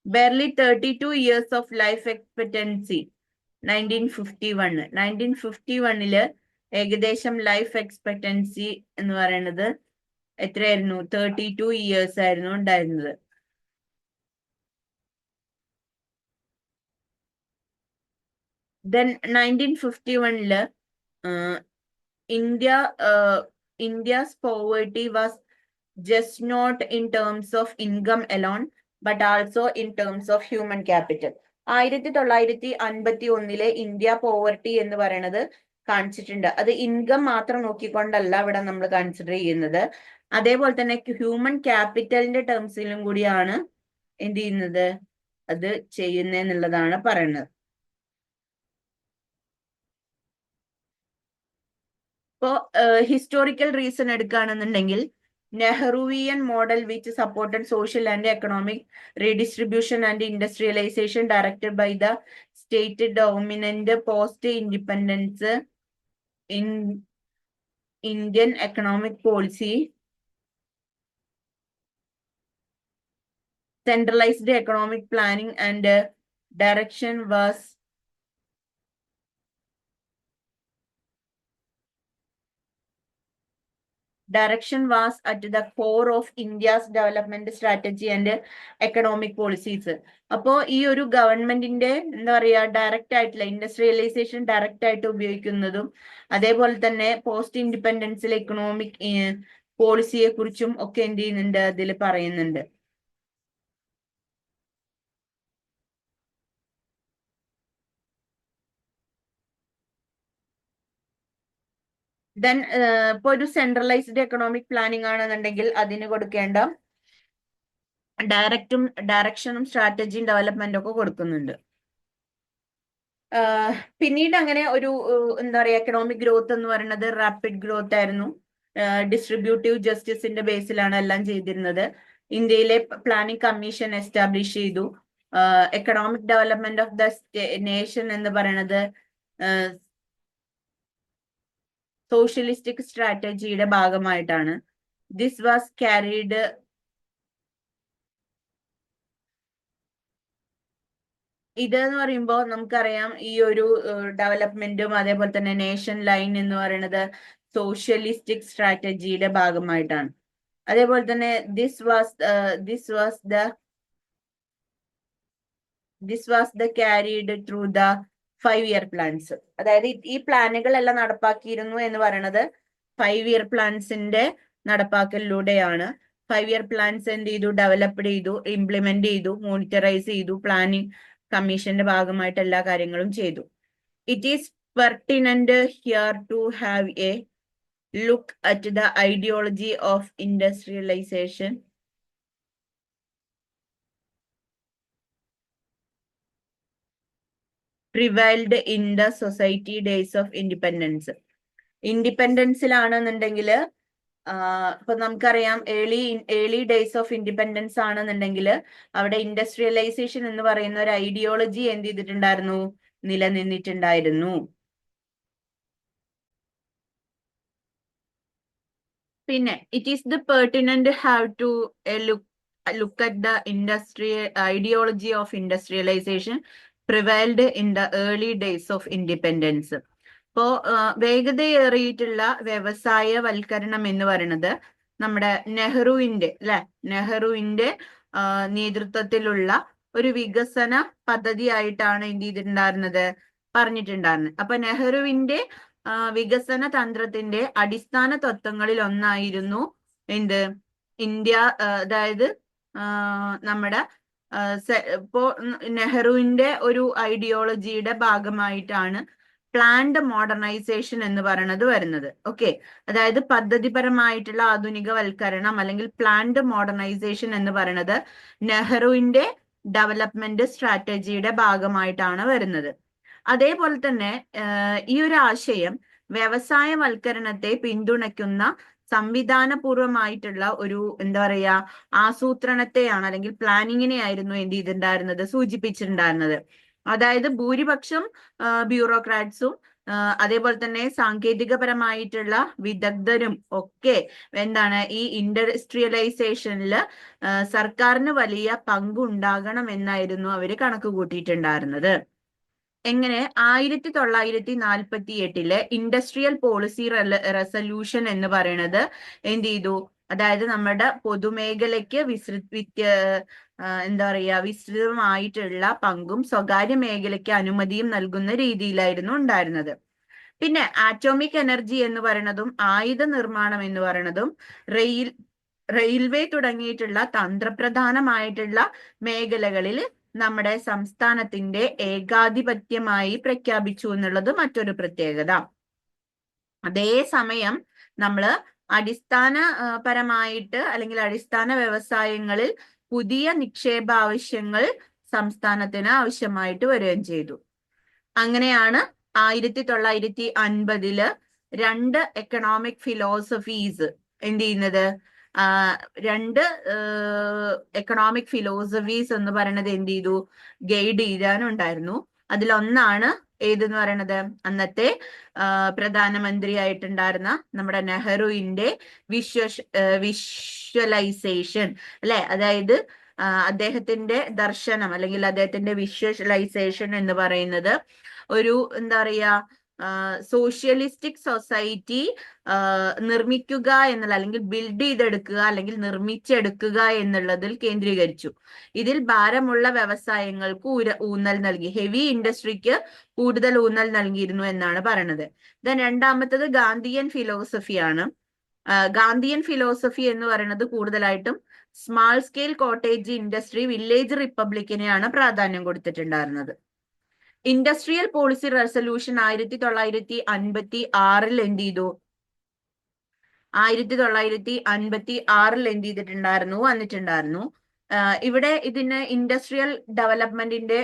barely 32 years of life expectancy 1951 ഏകദേശം ലൈഫ് എക്സ്പെക്ടൻസി എന്ന് പറയുന്നത് എത്രയായിരുന്നു? 32 years ആയിരുന്നു ഉണ്ടായിരുന്നത്. Then 1951 India's poverty was just not in terms of income alone but also in terms of human capital. 1951 India poverty എന്ന് പറയുന്നത് കാണിച്ചിട്ടുണ്ട്. അത് ഇൻകം മാത്രം നോക്കിക്കൊണ്ടല്ല ഇവിടെ നമ്മൾ കൺസിഡർ ചെയ്യുന്നത്, അതേപോലെ തന്നെ ഹ്യൂമൻ ക്യാപിറ്റലിന്റെ ടേംസിലും കൂടിയാണ് എന്ത് ചെയ്യുന്നത്, അത് ചെയ്യുന്നതെന്നുള്ളതാണ് പറയുന്നത്. ഇപ്പോ ഹിസ്റ്റോറിക്കൽ റീസൺ എടുക്കുകയാണെന്നുണ്ടെങ്കിൽ Nehruvian model which supported social and economic redistribution and industrialization directed by the state dominant post-independence in Indian economic policy, centralized economic planning and direction was at the core of India's development strategy and economic policies. അപ്പോ ഈ ഒരു ഗവൺമെന്റിന്റെ എന്താ പറയാ direct ആയിട്ടുള്ള industrialisation direct ആയിട്ട് ഉപയോഗിക്കുന്നതും അതേപോലെ തന്നെ പോസ്റ്റ് ഇൻഡിപെൻഡൻസിലെ എക്കണോമിക് പോളിസിയെ കുറിച്ചും ഒക്കെ എന്ത് ചെയ്യുന്നുണ്ട്, അതിൽ പറയുന്നുണ്ട്. ദെൻ ഇപ്പൊ ഒരു സെൻട്രലൈസ്ഡ് എക്കണോമിക് പ്ലാനിങ് ആണെന്നുണ്ടെങ്കിൽ അതിന് കൊടുക്കേണ്ട ഡയറക്ഷനും സ്ട്രാറ്റജിയും ഡെവലപ്മെന്റും ഒക്കെ കൊടുക്കുന്നുണ്ട്. പിന്നീട് അങ്ങനെ ഒരു എന്താ പറയാ എക്കണോമിക് ഗ്രോത്ത് എന്ന് പറയുന്നത് റാപ്പിഡ് ഗ്രോത്ത് ആയിരുന്നു. ഡിസ്ട്രിബ്യൂട്ടീവ് ജസ്റ്റിസിന്റെ ബേസിലാണ് എല്ലാം ചെയ്തിരുന്നത്. ഇന്ത്യയിലെ പ്ലാനിംഗ് കമ്മീഷൻ എസ്റ്റാബ്ലിഷ് ചെയ്തു. Economic development of the nation എന്ന് പറയുന്നത് സോഷ്യലിസ്റ്റിക് സ്ട്രാറ്റജിയുടെ ഭാഗമായിട്ടാണ്. ദിസ് വാസ് ക്യാരീഡ് ഇതെന്ന് പറയുമ്പോൾ നമുക്കറിയാം ഈ ഒരു ഡെവലപ്മെന്റും അതേപോലെ തന്നെ നേഷൻ ലൈൻ എന്ന് പറയുന്നത് സോഷ്യലിസ്റ്റിക് സ്ട്രാറ്റജിയുടെ ഭാഗമായിട്ടാണ്. അതേപോലെ തന്നെ this was the carried through the 5-year plans. അതായത് ഈ പ്ലാനുകളെല്ലാം നടപ്പാക്കിയിരുന്നു എന്ന് പറയുന്നത് 5-year പ്ലാൻസിന്റെ നടപ്പാക്കലിലൂടെയാണ്. 5 ഇയർ പ്ലാൻസ് എന്ത് ചെയ്തു, ഡെവലപ്ഡ് ചെയ്തു, ഇംപ്ലിമെന്റ് ചെയ്തു, മോണിറ്ററൈസ് ചെയ്തു, പ്ലാനിങ് കമ്മീഷന്റെ ഭാഗമായിട്ട് എല്ലാ കാര്യങ്ങളും ചെയ്തു. It is pertinent here to have a look at the ideology of industrialisation prevailed in the society days of independence. ഇൻഡിപെൻഡൻസിലാണെന്നുണ്ടെങ്കിൽ ഇപ്പൊ നമുക്കറിയാം ഏർലി ഡേയ്സ് ഓഫ് ഇൻഡിപെൻഡൻസ് ആണെന്നുണ്ടെങ്കിൽ അവിടെ ഇൻഡസ്ട്രിയലൈസേഷൻ എന്ന് പറയുന്ന ഒരു ഐഡിയോളജി എന്ത് ചെയ്തിട്ടുണ്ടായിരുന്നു, നിലനിന്നിട്ടുണ്ടായിരുന്നു. പിന്നെ it is the pertinent have to look at the ideology of industrialisation prevailed in the early days of independence. ഇപ്പോ വേഗതയേറിയിട്ടുള്ള വ്യവസായവൽക്കരണം എന്ന് പറയുന്നത് നമ്മുടെ നെഹ്റുവിന്റെ നേതൃത്വത്തിലുള്ള ഒരു വികസന പദ്ധതിയായിട്ടാണ് എന്ത് ചെയ്തിട്ടുണ്ടായിരുന്നത്, പറഞ്ഞിട്ടുണ്ടായിരുന്നത്. അപ്പൊ നെഹ്റുവിന്റെ വികസന തന്ത്രത്തിന്റെ അടിസ്ഥാന തത്വങ്ങളിൽ ഒന്നായിരുന്നു എന്ത്, ഇന്ത്യ, അതായത് നമ്മുടെ ഇപ്പോ നെഹ്റുവിന്റെ ഒരു ഐഡിയോളജിയുടെ ഭാഗമായിട്ടാണ് പ്ലാൻഡ് മോഡേണൈസേഷൻ എന്ന് പറയുന്നത് വരുന്നത്. ഓക്കെ, അതായത് പദ്ധതിപരമായിട്ടുള്ള ആധുനികവൽക്കരണം അല്ലെങ്കിൽ പ്ലാൻഡ് മോഡേണൈസേഷൻ എന്ന് പറയുന്നത് നെഹ്റുവിന്റെ ഡെവലപ്മെന്റ് സ്ട്രാറ്റജിയുടെ ഭാഗമായിട്ടാണ് വരുന്നത്. അതേപോലെ തന്നെ ഈ ഒരു ആശയം വ്യവസായവൽക്കരണത്തെ പിന്തുണയ്ക്കുന്ന സംവിധാനപൂർവമായിട്ടുള്ള ഒരു എന്താ പറയാ ആസൂത്രണത്തെയാണ് അല്ലെങ്കിൽ പ്ലാനിങ്ങിനെ ആയിരുന്നു എന്ത് ചെയ്തിട്ടുണ്ടായിരുന്നത്, സൂചിപ്പിച്ചിട്ടുണ്ടായിരുന്നത്. അതായത് ഭൂരിപക്ഷം ബ്യൂറോക്രാറ്റ്സും അതേപോലെ തന്നെ സാങ്കേതികപരമായിട്ടുള്ള വിദഗ്ധരും ഒക്കെ എന്താണ് ഈ ഇൻഡസ്ട്രിയലൈസേഷനിൽ സർക്കാരിന് വലിയ പങ്കുണ്ടാകണം എന്നായിരുന്നു അവര് കണക്ക് കൂട്ടിയിട്ടുണ്ടായിരുന്നത്. എങ്ങനെ 1948 ഇൻഡസ്ട്രിയൽ പോളിസി റെസൊല്യൂഷൻ എന്ന് പറയുന്നത് എന്ത് ചെയ്തു, അതായത് നമ്മുടെ പൊതുമേഖലയ്ക്ക് എന്താ പറയാ വിസ്തൃതമായിട്ടുള്ള പങ്കും സ്വകാര്യ മേഖലയ്ക്ക് അനുമതിയും നൽകുന്ന രീതിയിലായിരുന്നു ഉണ്ടായിരുന്നത്. പിന്നെ ആറ്റോമിക് എനർജി എന്ന് പറയുന്നതും ആയുധ നിർമ്മാണം എന്ന് പറയുന്നതും റെയിൽവേ തുടങ്ങിയിട്ടുള്ള തന്ത്രപ്രധാനമായിട്ടുള്ള മേഖലകളിൽ നമ്മുടെ സംസ്ഥാനത്തിന്റെ ഏകാധിപത്യമായി പ്രഖ്യാപിച്ചു എന്നുള്ളത് മറ്റൊരു പ്രത്യേകത. അതേസമയം നമ്മള് അടിസ്ഥാനപരമായിട്ട് അല്ലെങ്കിൽ അടിസ്ഥാന വ്യവസായങ്ങളിൽ പുതിയ നിക്ഷേപ ആവശ്യങ്ങൾ സംസ്ഥാനത്തിന് ആവശ്യമായിട്ട് വരികയും ചെയ്തു. അങ്ങനെയാണ് 1950 രണ്ട് എക്കണോമിക് ഫിലോസഫീസ് എന്ത് ചെയ്യുന്നത്, രണ്ട് എക്കണോമിക് ഫിലോസഫീസ് എന്ന് പറയുന്നത് എന്ത് ചെയ്തു, ഗൈഡ് ചെയ്യാനുണ്ടായിരുന്നു. അതിലൊന്നാണ് ഏതെന്ന് പറയണത്, അന്നത്തെ പ്രധാനമന്ത്രി ആയിട്ടുണ്ടായിരുന്ന നമ്മുടെ നെഹ്റുവിന്റെ വിഷ്വലൈസേഷൻ അല്ലെ, അതായത് അദ്ദേഹത്തിന്റെ ദർശനം അല്ലെങ്കിൽ അദ്ദേഹത്തിന്റെ വിഷ്വലൈസേഷൻ എന്ന് പറയുന്നത് ഒരു എന്താ പറയാ സോഷ്യലിസ്റ്റിക് സൊസൈറ്റി നിർമ്മിക്കുക എന്നുള്ള അല്ലെങ്കിൽ ബിൽഡ് ചെയ്തെടുക്കുക അല്ലെങ്കിൽ നിർമ്മിച്ചെടുക്കുക എന്നുള്ളതിൽ കേന്ദ്രീകരിച്ചു. ഇതിൽ ഭാരമുള്ള വ്യവസായങ്ങൾക്ക് ഊന്നൽ നൽകി, ഹെവി ഇൻഡസ്ട്രിക്ക് കൂടുതൽ ഊന്നൽ നൽകിയിരുന്നു എന്നാണ് പറയുന്നത്. രണ്ടാമത്തത് ഗാന്ധിയൻ ഫിലോസഫിയാണ്. ഗാന്ധിയൻ ഫിലോസഫി എന്ന് പറയുന്നത് കൂടുതലായിട്ടും small scale cottage industry, village റിപ്പബ്ലിക്കിനെയാണ് പ്രാധാന്യം കൊടുത്തിട്ടുണ്ടായിരുന്നത്. ഇൻഡസ്ട്രിയൽ പോളിസി റെസൊല്യൂഷൻ 1956 എന്ത് ചെയ്തു, 1956 എന്ത് ചെയ്തിട്ടുണ്ടായിരുന്നു, വന്നിട്ടുണ്ടായിരുന്നു. ഇവിടെ ഇതിന് ഇൻഡസ്ട്രിയൽ ഡെവലപ്മെന്റിന്റെ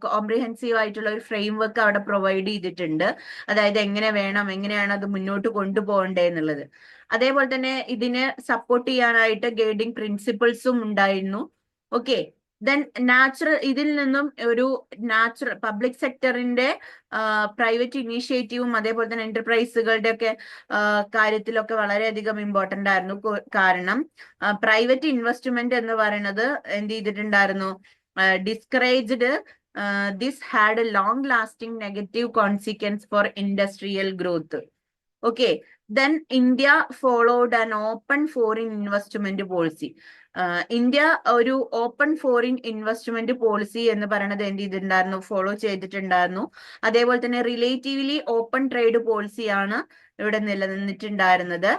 കോംപ്രിഹെൻസീവ് ആയിട്ടുള്ള ഒരു ഫ്രെയിം വർക്ക് അവിടെ പ്രൊവൈഡ് ചെയ്തിട്ടുണ്ട്. അതായത് എങ്ങനെയാണ് അത് മുന്നോട്ട് കൊണ്ടുപോകേണ്ടത് എന്നുള്ളത്. അതേപോലെ തന്നെ ഇതിനെ സപ്പോർട്ട് ചെയ്യാനായിട്ട് ഗൈഡിങ് പ്രിൻസിപ്പിൾസും ഉണ്ടായിരുന്നു. ഓക്കെ, ഇതിൽ നിന്നും ഒരു പബ്ലിക് സെക്ടറിന്റെ പ്രൈവറ്റ് ഇനീഷ്യേറ്റീവും അതേപോലെ തന്നെ എന്റർപ്രൈസുകളുടെ ഒക്കെ കാര്യത്തിലൊക്കെ വളരെയധികം ഇമ്പോർട്ടന്റ് ആയിരുന്നു. കാരണം പ്രൈവറ്റ് ഇൻവെസ്റ്റ്മെന്റ് എന്ന് പറയുന്നത് എന്ത് ചെയ്തിട്ടുണ്ടായിരുന്നു, discouraged this had A long lasting negative consequence for industrial growth. Okay, India followed an open foreign investment policy. India ഒരു ഓപ്പൺ ഫോറിൻ ഇൻവെസ്റ്റ്മെന്റ് പോളിസി എന്ന് പറയുന്നത് എന്ത് ചെയ്തിട്ടുണ്ടായിരുന്നു, ഫോളോ ചെയ്തിട്ടുണ്ടായിരുന്നു. അതേപോലെ തന്നെ റിലേറ്റീവ്ലി ഓപ്പൺ ട്രേഡ് പോളിസിയാണ് ഇവിടെ നിലനിന്നിട്ടുണ്ടായിരുന്നത്.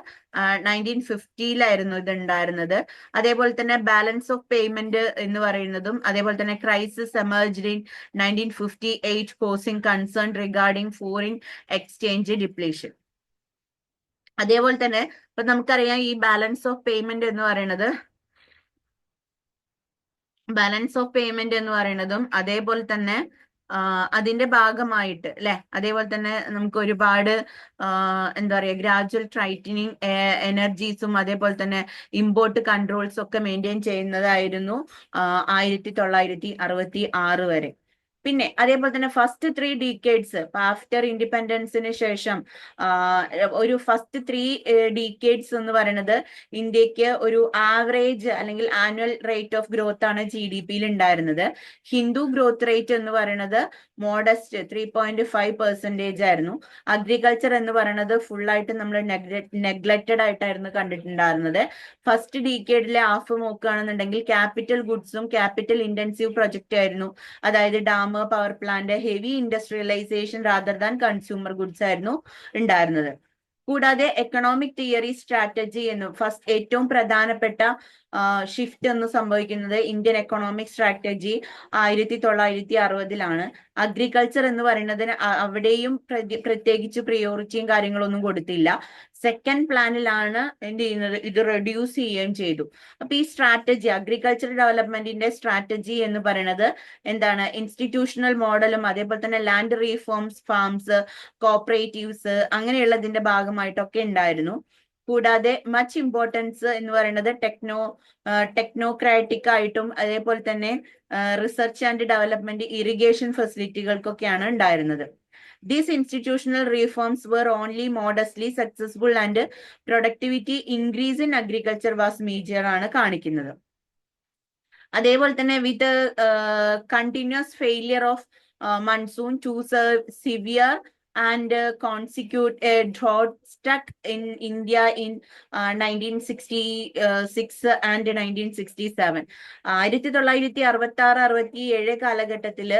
1950-ലായിരുന്നു ഇത് ഉണ്ടായിരുന്നത്. അതേപോലെ തന്നെ ബാലൻസ് ഓഫ് പേയ്മെന്റ് എന്ന് പറയുന്നതും, അതേപോലെ തന്നെ crisis emerged in 1958 causing concern regarding foreign exchange depletion. അതേപോലെ തന്നെ ഇപ്പൊ നമുക്കറിയാം ഈ ബാലൻസ് ഓഫ് പേയ്മെന്റ് എന്ന് പറയുന്നത് അതേപോലെ തന്നെ അതിന്റെ ഭാഗമായിട്ട് അല്ലെ, അതേപോലെ തന്നെ നമുക്ക് ഒരുപാട് എന്താ പറയാ ഗ്രാജുവൽ ടൈറ്റനിങ് എനർജീസും അതേപോലെ തന്നെ ഇമ്പോർട്ട് കൺട്രോൾസ് ഒക്കെ മെയിൻറ്റെയിൻ ചെയ്യുന്നതായിരുന്നു 1966 വരെ. പിന്നെ അതേപോലെ തന്നെ ഫസ്റ്റ് 3 ഡീക്കേഡ്സ് ആഫ്റ്റർ ഇൻഡിപെൻഡൻസിന് ശേഷം ഒരു ഫസ്റ്റ് 3 ഡീക്കേഡ്സ് എന്ന് പറയുന്നത് ഇന്ത്യക്ക് ഒരു ആവറേജ് അല്ലെങ്കിൽ ആനുവൽ റേറ്റ് ഓഫ് ഗ്രോത്ത് ആണ് GDP-യിൽ ഉണ്ടായിരുന്നത്. ഹിന്ദു ഗ്രോത്ത് റേറ്റ് എന്ന് പറയുന്നത് മോഡസ്റ്റ് 3.5% ആയിരുന്നു. അഗ്രികൾച്ചർ എന്ന് പറയുന്നത് ഫുൾ ആയിട്ട് നമ്മൾ നെഗ്ലക്റ്റഡ് ആയിട്ടായിരുന്നു കണ്ടിട്ടുണ്ടായിരുന്നത്. ഫസ്റ്റ് ഡീക്കേഡിലെ ഹാഫ് നോക്കുകയാണെന്നുണ്ടെങ്കിൽ ക്യാപിറ്റൽ ഗുഡ്സും ക്യാപിറ്റൽ ഇന്റൻസീവ് പ്രൊജക്റ്റ് ആയിരുന്നു. അതായത് dam, power plant, heavy industrialisation rather than consumer goods ആയിരുന്നു ഉണ്ടായിരുന്നത്. കൂടാതെ എക്കണോമിക് തിയറി സ്ട്രാറ്റജി എന്നും ഏറ്റവും പ്രധാനപ്പെട്ട ഷിഫ്റ്റ് എന്ന് സംഭവിക്കുന്നത് ഇന്ത്യൻ എക്കണോമിക് സ്ട്രാറ്റജി 1960-ലാണ്. അഗ്രികൾച്ചർ എന്ന് പറയുന്നതിന് അവിടെയും പ്രത്യേകിച്ച് പ്രിയോറിറ്റിയും കാര്യങ്ങളൊന്നും കൊടുത്തില്ല. സെക്കൻഡ് പ്ലാനിലാണ് എന്ത് ചെയ്യുന്നത്, ഇത് റെഡ്യൂസ് ചെയ്യുകയും ചെയ്തു. അപ്പൊ ഈ സ്ട്രാറ്റജി, അഗ്രികൾച്ചർ ഡെവലപ്മെന്റിന്റെ സ്ട്രാറ്റജി എന്ന് പറയുന്നത് എന്താണ്, ഇൻസ്റ്റിറ്റ്യൂഷണൽ മോഡലും അതേപോലെ തന്നെ ലാൻഡ് റീഫോംസ്, ഫാംസ്, കോപ്പറേറ്റീവ്സ് അങ്ങനെയുള്ളതിന്റെ ഭാഗമായിട്ടൊക്കെ ഉണ്ടായിരുന്നു. കൂടാതെ മച്ച് ഇമ്പോർട്ടൻസ് എന്ന് പറയുന്നത് ടെക്നോക്രാറ്റിക് ആയിട്ടും അതേപോലെ തന്നെ റിസർച്ച് ആൻഡ് ഡെവലപ്മെന്റ്, ഇറിഗേഷൻ ഫെസിലിറ്റികൾക്കൊക്കെയാണ് ഉണ്ടായിരുന്നത്. These institutional reforms were only modestly successful and productivity increase in agriculture was major ആണ് കാണിക്കുന്നത്. അതേപോലെ തന്നെ with continuous failure of monsoon to severe and consecute a drought struck in India in 1966 and 1967. 1966-67 കാലഘട്ടത്തില്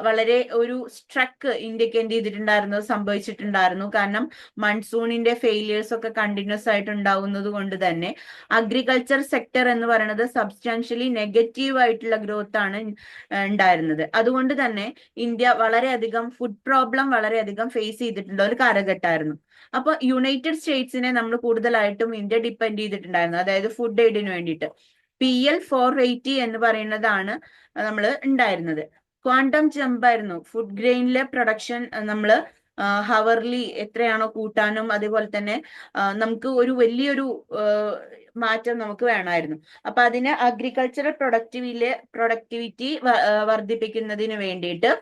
വളരെ ഒരു സ്ട്രക്ക് ഇന്ത്യക്ക് എന്ത് ചെയ്തിട്ടുണ്ടായിരുന്നു, സംഭവിച്ചിട്ടുണ്ടായിരുന്നു. കാരണം മൺസൂണിന്റെ ഫെയിലിയേഴ്സ് ഒക്കെ കണ്ടിന്യൂസ് ആയിട്ട് ഉണ്ടാവുന്നത് കൊണ്ട് തന്നെ അഗ്രികൾച്ചർ സെക്ടർ എന്ന് പറയുന്നത് സബ്സ്റ്റാൻഷ്യലി നെഗറ്റീവ് ആയിട്ടുള്ള ഗ്രോത്ത് ആണ് ഉണ്ടായിരുന്നത്. അതുകൊണ്ട് തന്നെ ഇന്ത്യ വളരെയധികം ഫുഡ് പ്രോബ്ലം വളരെയധികം ഫേസ് ചെയ്തിട്ടുള്ള ഒരു കാലഘട്ടമായിരുന്നു. അപ്പൊ യുണൈറ്റഡ് സ്റ്റേറ്റ്സിനെ നമ്മൾ കൂടുതലായിട്ടും ഇന്ത്യ ഡിപ്പെൻഡ് ചെയ്തിട്ടുണ്ടായിരുന്നു, അതായത് ഫുഡ് എയ്ഡിന് വേണ്ടിയിട്ട്. PL 480 എന്ന് പറയുന്നതാണ് നമ്മൾ ഉണ്ടായിരുന്നത്. ക്വാണ്ടം ജമ്പായിരുന്നു. ഫുഡ് ഗ്രെയിനിലെ പ്രൊഡക്ഷൻ നമ്മൾ ഹവർലി എത്രയാണോ കൂട്ടാനും അതേപോലെ തന്നെ നമുക്ക് ഒരു വലിയൊരു മാറ്റം നമുക്ക് വേണമായിരുന്നു. അപ്പൊ അതിന് അഗ്രികൾച്ചറൽ പ്രൊഡക്ടിവിറ്റി വർദ്ധിപ്പിക്കുന്നതിന് വേണ്ടിയിട്ട്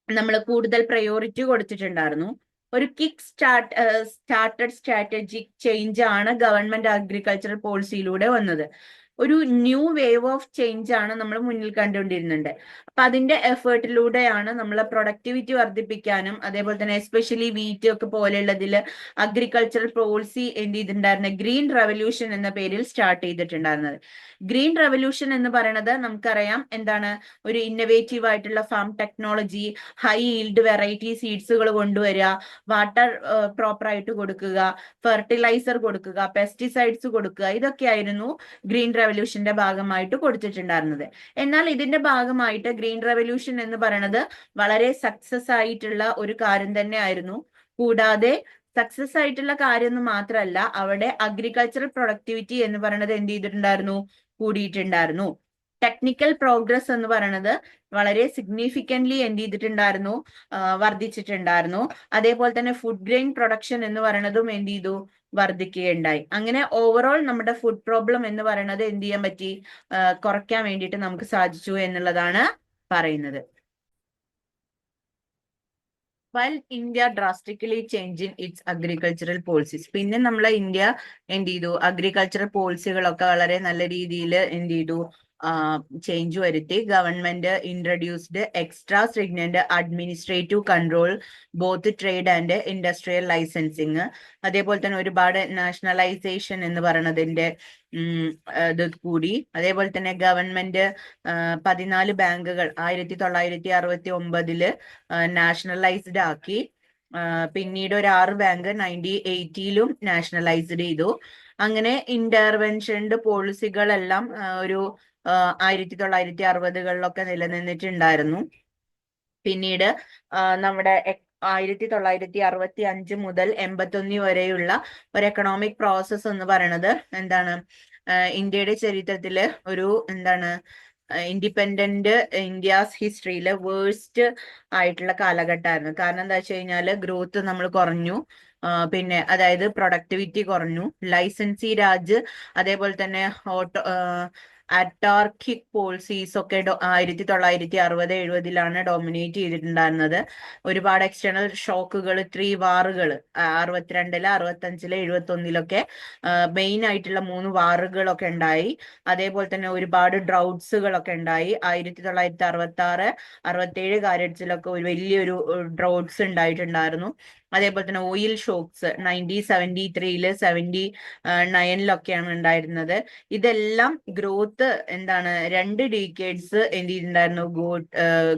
നമ്മൾ കൂടുതൽ പ്രയോറിറ്റി കൊടുത്തിട്ടുണ്ടായിരുന്നു. ഒരു സ്റ്റാർട്ടഡ് സ്ട്രാറ്റജിക് ചേഞ്ച് ആണ് ഗവൺമെന്റ് അഗ്രികൾച്ചറൽ പോളിസിയിലൂടെ വന്നത്. ഒരു ന്യൂ വേവ് ഓഫ് ചേഞ്ച് ആണ് നമ്മൾ മുന്നിൽ കണ്ടുകൊണ്ടിരുന്നുണ്ട്. അപ്പൊ അതിന്റെ എഫേർട്ടിലൂടെയാണ് നമ്മൾ പ്രൊഡക്ടിവിറ്റി വർദ്ധിപ്പിക്കാനും അതേപോലെ തന്നെ എസ്പെഷ്യലി വീറ്റ് ഒക്കെ പോലെയുള്ളതിൽ അഗ്രികൾച്ചറൽ പോളിസി എന്ത് ചെയ്തിട്ടുണ്ടായിരുന്നത്, ഗ്രീൻ റെവല്യൂഷൻ എന്ന പേരിൽ സ്റ്റാർട്ട് ചെയ്തിട്ടുണ്ടായിരുന്നത്. ഗ്രീൻ റെവല്യൂഷൻ എന്ന് പറയുന്നത് നമുക്കറിയാം എന്താണ്, ഒരു ഇന്നവേറ്റീവ് ആയിട്ടുള്ള farm technology, high yield variety സീഡ്സുകൾ കൊണ്ടുവരിക, വാട്ടർ പ്രോപ്പർ ആയിട്ട് കൊടുക്കുക, ഫെർട്ടിലൈസർ കൊടുക്കുക, പെസ്റ്റിസൈഡ്സ് കൊടുക്കുക, ഇതൊക്കെയായിരുന്നു ഗ്രീൻ റെവല്യൂഷന്റെ ഭാഗമായിട്ട് കൊടുത്തിട്ടുണ്ടായിരുന്നത്. എന്നാൽ ഇതിന്റെ ഭാഗമായിട്ട് ഗ്രീൻ റെവല്യൂഷൻ എന്ന് പറയുന്നത് വളരെ സക്സസ് ആയിട്ടുള്ള ഒരു കാര്യം തന്നെ ആയിരുന്നു. കൂടാതെ സക്സസ് ആയിട്ടുള്ള കാര്യം എന്ന് മാത്രമല്ല, അവിടെ അഗ്രികൾച്ചറൽ പ്രൊഡക്ടിവിറ്റി എന്ന് പറയുന്നത് എന്ത് ചെയ്തിട്ടുണ്ടായിരുന്നു, കൂടിയിട്ടുണ്ടായിരുന്നു. ടെക്നിക്കൽ പ്രോഗ്രസ് എന്ന് പറയുന്നത് വളരെ സിഗ്നിഫിക്കന്റ്ലി എന്ത് ചെയ്തിട്ടുണ്ടായിരുന്നു, വർദ്ധിച്ചിട്ടുണ്ടായിരുന്നു. അതേപോലെ തന്നെ ഫുഡ് ഗ്രെയിൻ പ്രൊഡക്ഷൻ എന്ന് പറയുന്നതും എന്ത് ചെയ്തു, വർദ്ധിക്കുകയുണ്ടായി. അങ്ങനെ ഓവറോൾ നമ്മുടെ ഫുഡ് പ്രോബ്ലം എന്ന് പറയുന്നത് എന്ത് ചെയ്യാൻ പറ്റി, കുറയ്ക്കാൻ വേണ്ടിയിട്ട് നമുക്ക് സാധിച്ചു എന്നുള്ളതാണ് പറയുന്നത്. While India drastically changing its agricultural policies, പിന്നെ നമ്മളെ ഇന്ത്യ എന്ത് ചെയ്തു, അഗ്രികൾച്ചറൽ പോളിസികളൊക്കെ വളരെ നല്ല രീതിയിൽ എന്ത് ചെയ്തു, ചേഞ്ച് വരുത്തി. Government introduced extra stringent administrative control both trade and industrial licensing. അതേപോലെ തന്നെ ഒരുപാട് നാഷണലൈസേഷൻ എന്ന് പറയുന്നതിന്റെ ഇത് കൂടി. അതേപോലെ തന്നെ ഗവൺമെന്റ് 14 ബാങ്കുകൾ 1969 നാഷണലൈസ്ഡ് ആക്കി. പിന്നീട് ഒരു 6 ബാങ്ക് 1980 നാഷണലൈസ്ഡ് ചെയ്തു. അങ്ങനെ ഇന്റർവെൻഷൻഡ് പോളിസികളെല്ലാം ഒരു 1960-കളിലൊക്കെ നിലനിന്നിട്ടുണ്ടായിരുന്നു. പിന്നീട് നമ്മുടെ 1965 മുതൽ 81 വരെയുള്ള ഒരു എക്കണോമിക് പ്രോസസ് എന്ന് പറയുന്നത് എന്താണ്, ഇന്ത്യയുടെ ചരിത്രത്തില് ഒരു എന്താണ് ഇൻഡിപെൻഡന്റ് ഇന്ത്യാസ് ഹിസ്റ്ററിയിലെ വേഴ്സ്റ്റ് ആയിട്ടുള്ള കാലഘട്ടമായിരുന്നു. കാരണം എന്താ വെച്ച് കഴിഞ്ഞാല് ഗ്രോത്ത് നമ്മൾ കുറഞ്ഞു, പിന്നെ അതായത് പ്രൊഡക്ടിവിറ്റി കുറഞ്ഞു, ലൈസൻസി രാജ്, അതേപോലെ തന്നെ അറ്റാർക്കിക് പോളിസീസ് ഒക്കെ 1960-70 ഡോമിനേറ്റ് ചെയ്തിട്ടുണ്ടായിരുന്നത്. ഒരുപാട് എക്സ്റ്റേണൽ ഷോക്കുകൾ, 3 വാറുകൾ 62-ല് 65-ല് 71-ലൊക്കെ മെയിൻ ആയിട്ടുള്ള 3 വാറുകളൊക്കെ ഉണ്ടായി. അതേപോലെ തന്നെ ഒരുപാട് ഡ്രൗട്ട്സുകളൊക്കെ ഉണ്ടായി. 1966-67 കാലഘട്ടത്തിലൊക്കെ ഒരു വലിയൊരു ഡ്രൗട്ട്സ് ഉണ്ടായിട്ടുണ്ടായിരുന്നു. അതേപോലെ തന്നെ ഓയിൽ ഷോക്സ് 1973-ല് 79-ലൊക്കെയാണ് ഉണ്ടായിരുന്നത്. ഇതെല്ലാം ഗ്രോത്ത് എന്താണ് 2 ഡീക്കേഡ്സ് എന്ത് ചെയ്തിട്ടുണ്ടായിരുന്നു,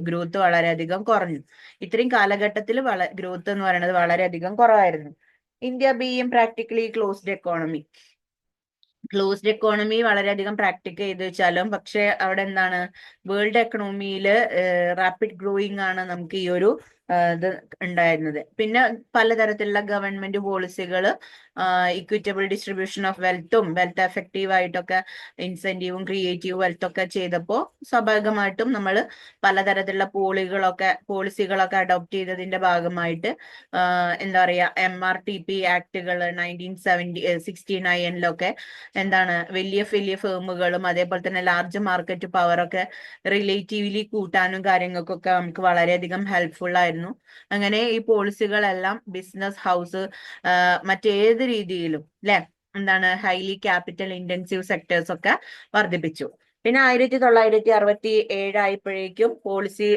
ഗ്രോത്ത് വളരെയധികം കുറഞ്ഞു. ഇത്രയും കാലഘട്ടത്തിൽ ഗ്രോത്ത് എന്ന് പറയുന്നത് വളരെയധികം കുറവായിരുന്നു. India being practically closed economy വളരെയധികം പ്രാക്ടിക്ക് ചെയ്ത് വെച്ചാലും, പക്ഷെ അവിടെ എന്താണ് വേൾഡ് എക്കണോമിയിൽ റാപ്പിഡ് ഗ്രോയിങ് ആണ് നമുക്ക് ഈ ഒരു ഇത് ഉണ്ടായിരുന്നത്. പിന്നെ പലതരത്തിലുള്ള ഗവൺമെന്റ് പോളിസികൾ, ഇക്വിറ്റബിൾ ഡിസ്ട്രിബ്യൂഷൻ ഓഫ് വെൽത്തും വെൽത്ത് എഫക്റ്റീവ് ആയിട്ടൊക്കെ ഇൻസെന്റീവും ക്രിയേറ്റീവ് വെൽത്തൊക്കെ ചെയ്തപ്പോൾ സ്വാഭാവികമായിട്ടും നമ്മൾ പലതരത്തിലുള്ള പോളിസികളൊക്കെ അഡോപ്റ്റ് ചെയ്തതിന്റെ ഭാഗമായിട്ട് എന്താ പറയാ MRTP ആക്ടുകൾ 1969-ലൊക്കെ എന്താണ് വലിയ ഫേമുകളും അതേപോലെ തന്നെ ലാർജ് മാർക്കറ്റ് പവറൊക്കെ റിലേറ്റീവ്ലി കൂട്ടാനും കാര്യങ്ങൾക്കൊക്കെ നമുക്ക് വളരെയധികം ഹെൽപ്ഫുൾ ആയിരുന്നു. അങ്ങനെ ഈ പോളിസികളെല്ലാം ബിസിനസ് ഹൗസ് മറ്റേത് രീതിയിലും അല്ലെ എന്താണ് ഹൈലി ക്യാപിറ്റൽ ഇന്റൻസീവ് സെക്ടേഴ്സ് ഒക്കെ വർദ്ധിപ്പിച്ചു. പിന്നെ 1967 ആയപ്പോഴേക്കും പോളിസി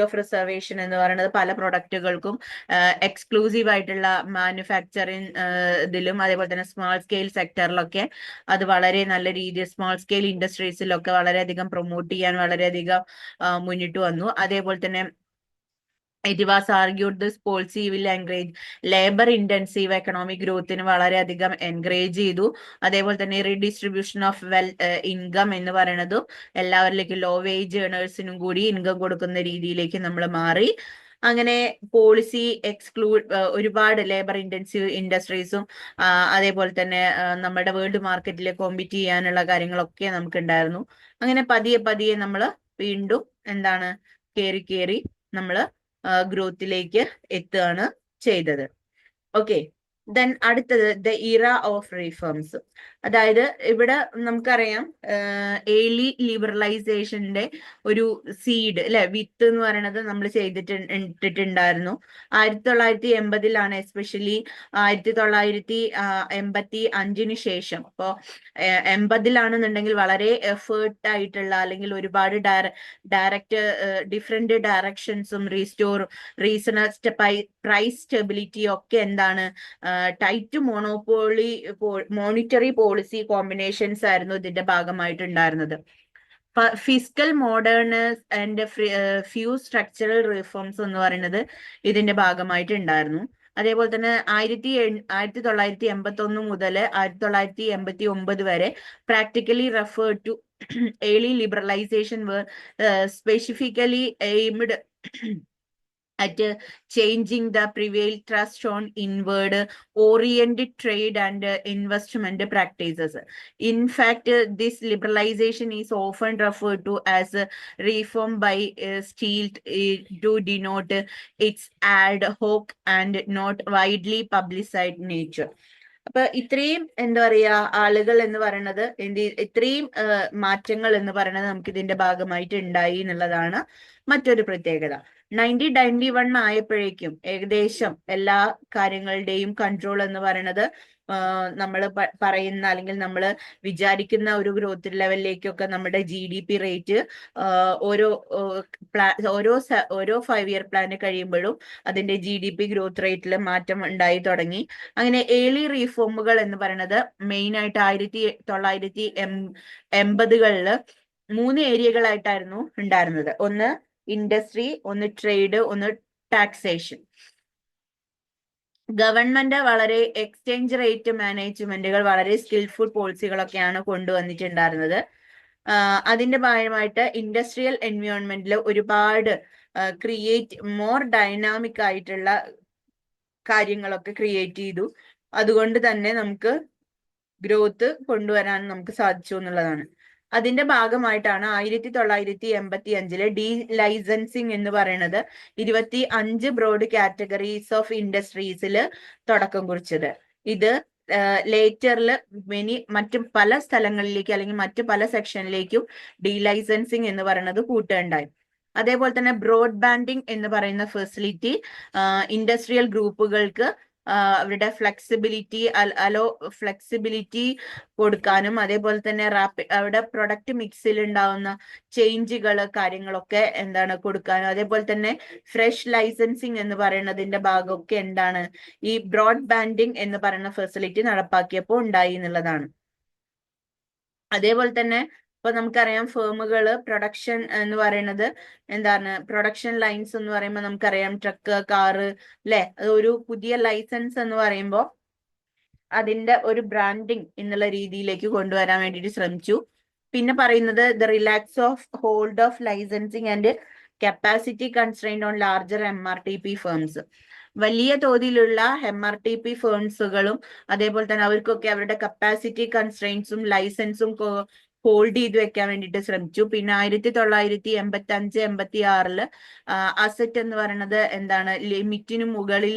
ഓഫ് റിസർവേഷൻ എന്ന് പറയുന്നത് പല പ്രൊഡക്റ്റുകൾക്കും എക്സ്ക്ലൂസീവ് ആയിട്ടുള്ള മാനുഫാക്ചറിങ് ഇതിലും അതേപോലെ തന്നെ സ്മാൾ സ്കെയിൽ സെക്ടറിലൊക്കെ അത് വളരെ നല്ല രീതിയിൽ സ്മാൾ സ്കെയിൽ ഇൻഡസ്ട്രീസിലൊക്കെ വളരെയധികം പ്രൊമോട്ട് ചെയ്യാൻ വളരെയധികം മുന്നിട്ട് വന്നു. അതേപോലെ തന്നെ it was argued this policy will encourage labour intensive economic ഗ്രോത്തിന് വളരെയധികം എൻകറേജ് ചെയ്തു. അതേപോലെ തന്നെ റീഡിസ്ട്രിബ്യൂഷൻ ഓഫ് ഇൻകം എന്ന് പറയുന്നതും എല്ലാവരിലേക്കും ലോ വേജ് ഏണേഴ്സിനും കൂടി ഇൻകം കൊടുക്കുന്ന രീതിയിലേക്ക് നമ്മൾ മാറി. അങ്ങനെ പോളിസി ഒരുപാട് ലേബർ ഇന്റൻസീവ് ഇൻഡസ്ട്രീസും അതേപോലെ തന്നെ നമ്മുടെ വേൾഡ് മാർക്കറ്റിൽ കോമ്പീറ്റ് ചെയ്യാനുള്ള കാര്യങ്ങളൊക്കെ നമുക്ക് ഉണ്ടായിരുന്നു. അങ്ങനെ പതിയെ നമ്മൾ വീണ്ടും എന്താണ് കയറി നമ്മൾ ഗ്രോത്തിലേക്ക് എത്തുകയാണ് ചെയ്തത്. ഓക്കെ, ദെൻ അടുത്തത് ദ ഇറ ഓഫ് റീഫോംസ്. അതായത് ഇവിടെ നമുക്കറിയാം ഏർലി ലിബറലൈസേഷന്റെ ഒരു സീഡ് അല്ലെ, വിത്ത് എന്ന് പറയുന്നത് നമ്മൾ ഇട്ടിട്ടുണ്ടായിരുന്നു. 1980-ലാണ് എസ്പെഷ്യലി 1985-ന് ശേഷം. അപ്പോൾ 80-ലാണെന്നുണ്ടെങ്കിൽ വളരെ എഫേർട്ട് ആയിട്ടുള്ള അല്ലെങ്കിൽ ഒരുപാട് ഡയറക്റ്റ് ഡിഫറെന്റ് ഡയറക്ഷൻസും റീസണൽ പ്രൈസ് സ്റ്റെബിലിറ്റി ഒക്കെ എന്താണ് ടൈറ്റ് മോണിറ്ററി പോളിസി കോമ്പിനേഷൻസ് ആയിരുന്നു ഇതിന്റെ ഭാഗമായിട്ടുണ്ടായിരുന്നത്. Fiscal modernisers and few structural reforms എന്ന് പറയുന്നത് ഇതിന്റെ ഭാഗമായിട്ടുണ്ടായിരുന്നു. അതേപോലെ തന്നെ 1981 മുതൽ 1989 വരെ practically referred to early liberalisation specifically aimed at changing the prevailed trust on inward-oriented trade and investment practices. In fact, this liberalization is often referred to as reform by Steele to denote its ad hoc and not widely publicized nature. അപ്പൊ ഇത്രയും എന്താ പറയാ ആളുകൾ എന്ന് പറയുന്നത് ഇത്രയും മാറ്റങ്ങൾ എന്ന് പറയുന്നത് നമുക്ക് ഇതിന്റെ ഭാഗമായിട്ട് ഉണ്ടായി എന്നുള്ളതാണ് മറ്റൊരു പ്രത്യേകത. 1991 ആയപ്പോഴേക്കും ഏകദേശം എല്ലാ കാര്യങ്ങളുടെയും കൺട്രോൾ എന്ന് പറയുന്നത് നമ്മൾ പറയുന്ന അല്ലെങ്കിൽ നമ്മൾ വിചാരിക്കുന്ന ഒരു ഗ്രോത്ത് ലെവലിലേക്കൊക്കെ നമ്മുടെ GDP റേറ്റ് ഓരോ ഓരോ 5-year പ്ലാന് കഴിയുമ്പോഴും അതിന്റെ GDP ഗ്രോത്ത് റേറ്റിൽ മാറ്റം ഉണ്ടായി തുടങ്ങി. അങ്ങനെ ഏർലി റീഫോമുകൾ എന്ന് പറയുന്നത് മെയിൻ ആയിട്ട് 1980കളിൽ 3 ഏരിയകളായിട്ടായിരുന്നു ഉണ്ടായിരുന്നത്. ഒന്ന് ഇൻഡസ്ട്രി, ഒന്ന് ട്രേഡ്, ഒന്ന് ടാക്സേഷൻ. ഗവൺമെന്റ് വളരെ എക്സ്ചേഞ്ച് റേറ്റ് മാനേജ്മെന്റുകൾ വളരെ സ്കിൽഫുൾ പോളിസികളൊക്കെയാണ് കൊണ്ടുവന്നിട്ടുണ്ടായിരുന്നത്. അതിന്റെ ഭാഗമായിട്ട് ഇൻഡസ്ട്രിയൽ എൻവയോൺമെന്റിൽ ഒരുപാട് മോർ ഡൈനാമിക് ആയിട്ടുള്ള കാര്യങ്ങളൊക്കെ ക്രിയേറ്റ് ചെയ്തു. അതുകൊണ്ട് തന്നെ നമുക്ക് ഗ്രോത്ത് കൊണ്ടുവരാൻ നമുക്ക് സാധിച്ചു എന്നുള്ളതാണ്. അതിന്റെ ഭാഗമായിട്ടാണ് 1985 ഡി ലൈസൻസിങ് എന്ന് പറയുന്നത് 25 ബ്രോഡ് കാറ്റഗറീസ് ഓഫ് ഇൻഡസ്ട്രീസിൽ തുടക്കം കുറിച്ചത്. ഇത് ലേറ്ററിൽ മറ്റു പല സ്ഥലങ്ങളിലേക്ക് അല്ലെങ്കിൽ മറ്റു പല സെക്ഷനിലേക്കും ഡി ലൈസൻസിങ് എന്ന് പറയുന്നത് കൂട്ടുകയുണ്ടായി. അതേപോലെ തന്നെ ബ്രോഡ് ബാൻഡിങ് എന്ന് പറയുന്ന ഫെസിലിറ്റി ഇൻഡസ്ട്രിയൽ ഗ്രൂപ്പുകൾക്ക് അവരുടെ ഫ്ലെക്സിബിലിറ്റി കൊടുക്കാനും അതേപോലെ തന്നെ അവിടെ പ്രൊഡക്റ്റ് മിക്സിൽ ഉണ്ടാവുന്ന ചേഞ്ചുകൾ കാര്യങ്ങളൊക്കെ കൊടുക്കാനും അതേപോലെ തന്നെ ഫ്രഷ് ലൈസൻസിങ് എന്ന് പറയുന്നതിന്റെ ഭാഗമൊക്കെ ഈ ബ്രോഡ് ബാൻഡിങ് എന്ന് പറയുന്ന ഫെസിലിറ്റി നടപ്പാക്കിയപ്പോൾ ഉണ്ടായി എന്നുള്ളതാണ്. അതേപോലെ തന്നെ ഇപ്പൊ നമുക്കറിയാം ഫേമുകള് പ്രൊഡക്ഷൻ എന്ന് പറയുന്നത് പ്രൊഡക്ഷൻ ലൈൻസ് എന്ന് പറയുമ്പോൾ നമുക്കറിയാം ട്രക്ക്, കാറ് അല്ലെ, അത് ഒരു പുതിയ ലൈസൻസ് എന്ന് പറയുമ്പോൾ അതിന്റെ ഒരു ബ്രാൻഡിങ് എന്നുള്ള രീതിയിലേക്ക് കൊണ്ടുവരാൻ വേണ്ടിയിട്ട് ശ്രമിച്ചു. പിന്നെ പറയുന്നത് the relax of hold of licensing and capacity constrained on larger MRTP firms. വലിയ തോതിലുള്ള MRTP ഫേംസുകളും അതേപോലെ തന്നെ അവർക്കൊക്കെ അവരുടെ കപ്പാസിറ്റി കൺസ്ട്രെയിൻസും ലൈസൻസും ഹോൾഡ് ചെയ്ത് വെക്കാൻ വേണ്ടിയിട്ട് ശ്രമിച്ചു. പിന്നെ 1985-86 അസറ്റ് എന്ന് പറയുന്നത് ലിമിറ്റിന് മുകളിൽ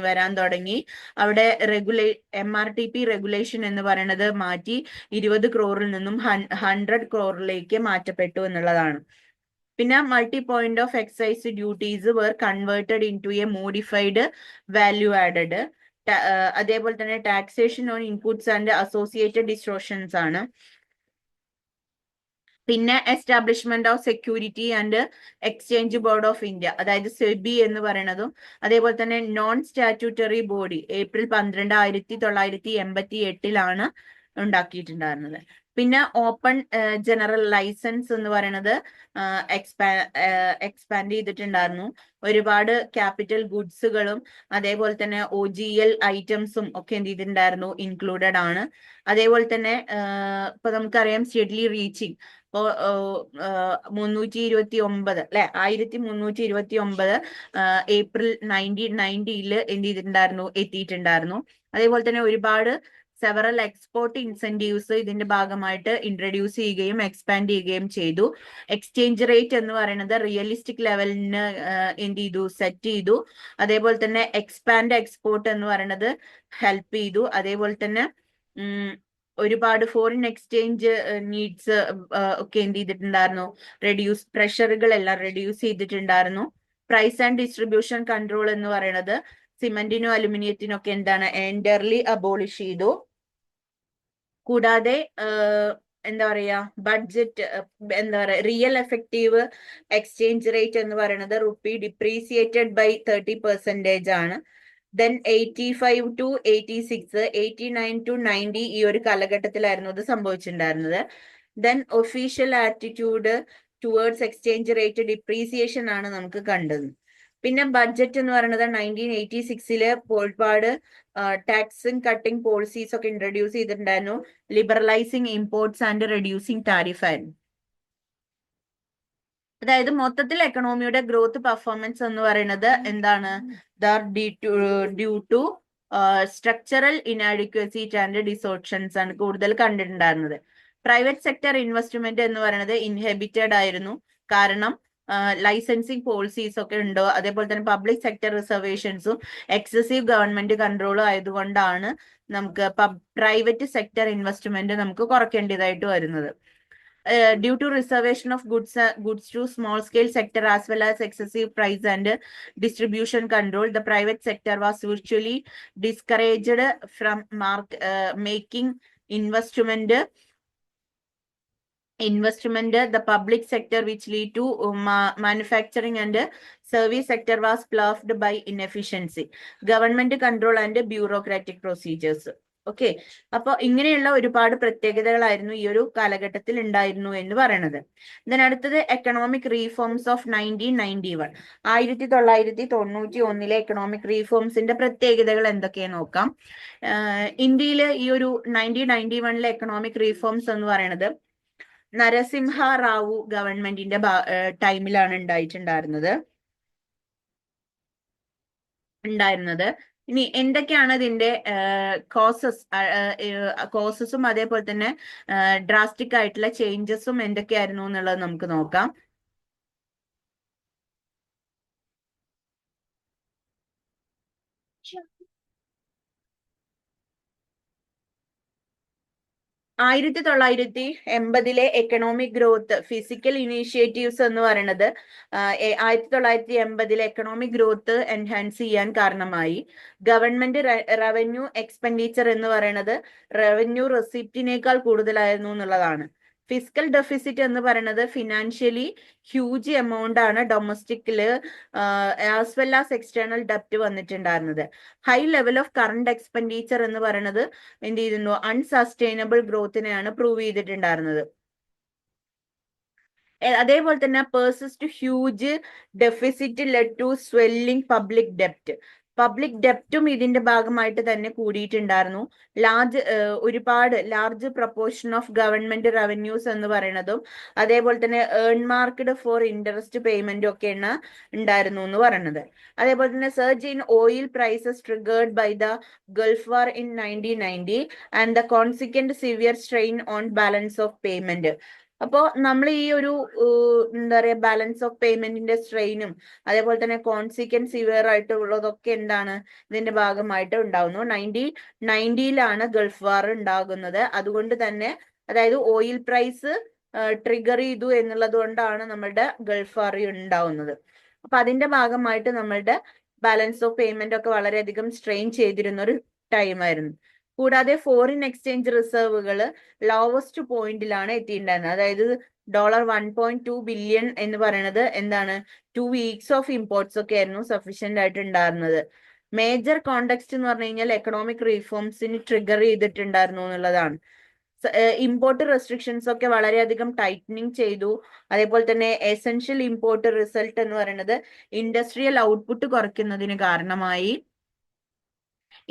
വരാൻ തുടങ്ങി. അവിടെ MRTP റെഗുലേഷൻ എന്ന് പറയുന്നത് മാറ്റി 20 crore നിന്നും 100 crore മാറ്റപ്പെട്ടു എന്നുള്ളതാണ്. പിന്നെ multi point of excise duties were converted into a modified value added. അതേപോലെ തന്നെ taxation on inputs and associated distortions ആണ്. പിന്നെ establishment of security and exchange board of India, അതായത് സെബി എന്ന് പറയുന്നതും അതേപോലെ തന്നെ നോൺ സ്റ്റാറ്റ്യൂട്ടറി ബോഡി April 12, 1988 ഉണ്ടാക്കിയിട്ടുണ്ടായിരുന്നത്. പിന്നെ ഓപ്പൺ ജനറൽ ലൈസൻസ് എന്ന് പറയുന്നത് എക്സ്പാൻഡ് ചെയ്തിട്ടുണ്ടായിരുന്നു. ഒരുപാട് ക്യാപിറ്റൽ ഗുഡ്സുകളും അതേപോലെ തന്നെ OGL ഐറ്റംസും ഒക്കെ ചെയ്തിട്ടുണ്ടായിരുന്നു, ഇൻക്ലൂഡഡ് ആണ്. അതേപോലെ തന്നെ ഇപ്പൊ നമുക്കറിയാം സ്റ്റെഡ്ലി റീച്ചിങ് ഇപ്പോ 329 അല്ലെ 1329 April 1990 എത്തിയിട്ടുണ്ടായിരുന്നു. അതേപോലെ തന്നെ ഒരുപാട് സെവറൽ എക്സ്പോർട്ട് ഇൻസെന്റീവ്സ് ഇതിന്റെ ഭാഗമായിട്ട് ഇൻട്രൊഡ്യൂസ് ചെയ്യുകയും എക്സ്പാൻഡ് ചെയ്യുകയും ചെയ്തു. എക്സ്ചേഞ്ച് റേറ്റ് എന്ന് പറയുന്നത് റിയലിസ്റ്റിക് ലെവലിന് സെറ്റ് ചെയ്തു. അതേപോലെ തന്നെ എക്സ്പോർട്ട് എന്ന് പറയുന്നത് ഹെൽപ്പ് ചെയ്തു. അതേപോലെ തന്നെ ഒരുപാട് ഫോറിൻ എക്സ്ചേഞ്ച് നീഡ്സ് ഒക്കെ പ്രഷറുകളെല്ലാം റെഡ്യൂസ് ചെയ്തിട്ടുണ്ടായിരുന്നു. പ്രൈസ് ആൻഡ് ഡിസ്ട്രിബ്യൂഷൻ കൺട്രോൾ എന്ന് പറയുന്നത് സിമന്റിനും അലുമിനിയത്തിനും ഒക്കെ എൻറ്റയർലി അബോളിഷ് ചെയ്തു. കൂടാതെ budget real effective exchange rate എന്ന് പറയുന്നത് റുപ്പി ഡിപ്രീസിയേറ്റഡ് ബൈ 30% ആണ്. ദെൻ 85 to 86, 89 to 90 ഈ ഒരു കാലഘട്ടത്തിലായിരുന്നു ഇത് സംഭവിച്ചിട്ടുണ്ടായിരുന്നത്. Then official attitude towards exchange rate depreciation ആണ് നമുക്ക് കണ്ടത്. പിന്നെ ബഡ്ജറ്റ് എന്ന് പറയുന്നത് 1986 ഒരുപാട് ടാക്സിങ് കട്ടിംഗ് പോളിസീസ് ഒക്കെ ഇൻട്രൊഡ്യൂസ് ചെയ്തിട്ടുണ്ടായിരുന്നു. Liberalising imports and reducing tariff ആയിരുന്നു. അതായത് മൊത്തത്തിൽ എക്കണോമിയുടെ ഗ്രോത്ത് പെർഫോമൻസ് എന്ന് പറയുന്നത് due to structural inadequacy and distortions ആണ് കൂടുതൽ കണ്ടിട്ടുണ്ടായിരുന്നത്. പ്രൈവറ്റ് സെക്ടർ ഇൻവെസ്റ്റ്മെന്റ് എന്ന് പറയുന്നത് ഇൻഹിബിറ്റഡ് ആയിരുന്നു. കാരണം ലൈസൻസിങ് പോളിസീസ് ഒക്കെ ഉണ്ടോ, അതേപോലെ തന്നെ പബ്ലിക് സെക്ടർ റിസർവേഷൻസും എക്സസീവ് ഗവൺമെന്റ് കൺട്രോളും ആയതുകൊണ്ടാണ് നമുക്ക് പ്രൈവറ്റ് സെക്ടർ ഇൻവെസ്റ്റ്മെന്റ് നമുക്ക് കുറയ്ക്കേണ്ടതായിട്ട് വരുന്നത്. due to reservation of goods to small scale sector as well as excessive price and distribution control, the private sector was virtually discouraged from making investment, the public sector, which lead to manufacturing and service sector was plagued by inefficiency, government control and bureaucratic procedures. Okay, അപ്പൊ ഇങ്ങനെയുള്ള ഒരുപാട് പ്രത്യേകതകളായിരുന്നു ഈ ഒരു കാലഘട്ടത്തിൽ ഉണ്ടായിരുന്നു എന്ന് പറയുന്നത്. അടുത്തത് എക്കണോമിക് റീഫോംസ് ഓഫ് 1991. 1991 എക്കണോമിക് റീഫോംസിന്റെ പ്രത്യേകതകൾ എന്തൊക്കെയാന്ന് നോക്കാം. ഇന്ത്യയിലെ ഈ ഒരു 1991 എക്കണോമിക് റീഫോംസ് എന്ന് പറയുന്നത് നരസിംഹ റാവു ഗവൺമെന്റിന്റെ ടൈമിലാണ് ഉണ്ടായിരുന്നത്. ഇനി എന്തൊക്കെയാണ് ഇതിന്റെ കോസസും അതേപോലെ തന്നെ ഡ്രാസ്റ്റിക് ആയിട്ടുള്ള ചേഞ്ചസും എന്തൊക്കെയായിരുന്നു എന്നുള്ളത് നമുക്ക് നോക്കാം. 1980 എക്കണോമിക് ഗ്രോത്ത് ഫിസിക്കൽ ഇനീഷ്യേറ്റീവ്സ് എന്ന് പറയുന്നത് 1980 എക്കണോമിക് ഗ്രോത്ത് എൻഹാൻസ് ചെയ്യാൻ കാരണമായി. ഗവൺമെന്റ് റവന്യൂ എക്സ്പെൻഡിച്ചർ എന്ന് പറയുന്നത് റവന്യൂ റെസിപ്റ്റിനേക്കാൾ കൂടുതലായിരുന്നു എന്നുള്ളതാണ്. ഫിസിക്കൽ ഡെഫിസിറ്റ് എന്ന് പറയുന്നത് ഫിനാൻഷ്യലി ഹ്യൂജ് എമൗണ്ട് ആണ് ഡൊമസ്റ്റിക്കില് ആസ് വെൽ ആസ് എക്സ്റ്റേണൽ ഡെപ്റ്റ് വന്നിട്ടുണ്ടായിരുന്നത്. High level of current expenditure എന്ന് പറയുന്നത് എന്ത് ചെയ്യുന്നു, അൺസസ്റ്റൈനബിൾ ഗ്രോത്തിനെയാണ് പ്രൂവ് ചെയ്തിട്ടുണ്ടായിരുന്നത്. അതേപോലെ തന്നെ persist huge deficit led to swelling public ഡെപ്റ്റ്. പബ്ലിക് ഡെപ്റ്റും ഇതിന്റെ ഭാഗമായിട്ട് തന്നെ കൂടിയിട്ടുണ്ടായിരുന്നു. ഒരുപാട് large proportion of government revenues എന്ന് പറയുന്നതും അതേപോലെ തന്നെ ഏൺ മാർക്ക്ഡ് ഫോർ ഇൻട്രസ്റ്റ് പേയ്മെന്റും ഒക്കെയാണ് ഉണ്ടായിരുന്നു എന്ന് പറയുന്നത്. അതേപോലെ തന്നെ surge in oil prices triggered by the Gulf war in 1990 and the consequent severe strain on balance of payment. അപ്പോ നമ്മൾ ഈ ഒരു എന്താ പറയാ ബാലൻസ് ഓഫ് പേയ്മെന്റിന്റെ സ്ട്രെയിനും അതേപോലെ തന്നെ കോൺസിക്വൻസ് സിവിയർ ആയിട്ട് ഉള്ളതൊക്കെ എന്താണ് ഇതിന്റെ ഭാഗമായിട്ട് ഉണ്ടാവുന്നു. 1990 ഗൾഫ് വാർ ഉണ്ടാകുന്നത്. അതുകൊണ്ട് തന്നെ അതായത് ഓയിൽ പ്രൈസ് ട്രിഗർ ചെയ്തു എന്നുള്ളത് കൊണ്ടാണ് നമ്മളുടെ ഗൾഫ് വാർ ഉണ്ടാവുന്നത്. അപ്പൊ അതിന്റെ ഭാഗമായിട്ട് നമ്മളുടെ ബാലൻസ് ഓഫ് പേയ്മെന്റ് ഒക്കെ വളരെയധികം സ്ട്രെയിൻ ചെയ്തിരുന്ന ഒരു ടൈമായിരുന്നു. കൂടാതെ ഫോറിൻ എക്സ്ചേഞ്ച് റിസർവുകൾ ലോവസ്റ്റ് പോയിന്റിലാണ് എത്തിയിട്ടുണ്ടായിരുന്നത്. അതായത് $1.2 ബില്യൺ എന്ന് പറയുന്നത് എന്താണ് 2 വീക്സ് ഓഫ് ഇമ്പോർട്ട്സ് ഒക്കെ ആയിരുന്നു സഫീഷ്യന്റ് ആയിട്ട് ഉണ്ടായിരുന്നത്. മേജർ കോണ്ടെക്സ്റ്റ് എന്ന് പറഞ്ഞു കഴിഞ്ഞാൽ എക്കണോമിക് റീഫോംസിന് ട്രിഗർ ചെയ്തിട്ടുണ്ടായിരുന്നു എന്നുള്ളതാണ്. ഇമ്പോർട്ട് റെസ്ട്രിക്ഷൻസ് ഒക്കെ വളരെയധികം ടൈറ്റനിങ് ചെയ്തു. അതേപോലെ തന്നെ എസെൻഷ്യൽ ഇമ്പോർട്ട് റിസൾട്ട് എന്ന് പറയുന്നത് ഇൻഡസ്ട്രിയൽ ഔട്ട്പുട്ട് കുറയ്ക്കുന്നതിന് കാരണമായി.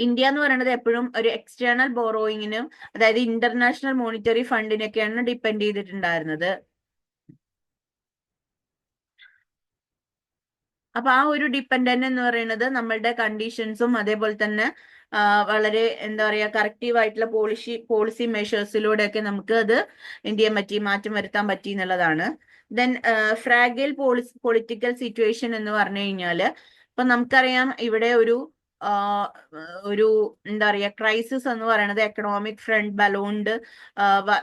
ഇന്ത്യ എന്ന് പറയുന്നത് എപ്പോഴും ഒരു എക്സ്റ്റേണൽ ബോറോയിങ്ങിനും അതായത് ഇന്റർനാഷണൽ മോണിറ്ററി ഫണ്ടിനൊക്കെയാണ് ഡിപ്പെൻഡ് ചെയ്തിട്ടുണ്ടായിരുന്നത്. അപ്പൊ ആ ഒരു ഡിപ്പെൻഡന്റ് എന്ന് പറയുന്നത് നമ്മളുടെ കണ്ടീഷൻസും അതേപോലെ തന്നെ വളരെ എന്താ പറയാ കറക്റ്റീവ് ആയിട്ടുള്ള പോളിസി മെഷേഴ്സിലൂടെയൊക്കെ നമുക്ക് അത് എന്ത് ചെയ്യാൻ പറ്റി, മാറ്റം വരുത്താൻ പറ്റി എന്നുള്ളതാണ്. ദെൻ ഫ്രാഗൈൽ പൊളിറ്റിക്കൽ സിറ്റുവേഷൻ എന്ന് പറഞ്ഞു കഴിഞ്ഞാല് ഇപ്പൊ നമുക്കറിയാം ഇവിടെ ഒരു എന്താ പറയാ ക്രൈസിസ് എന്ന് പറയുന്നത് economic front ballooned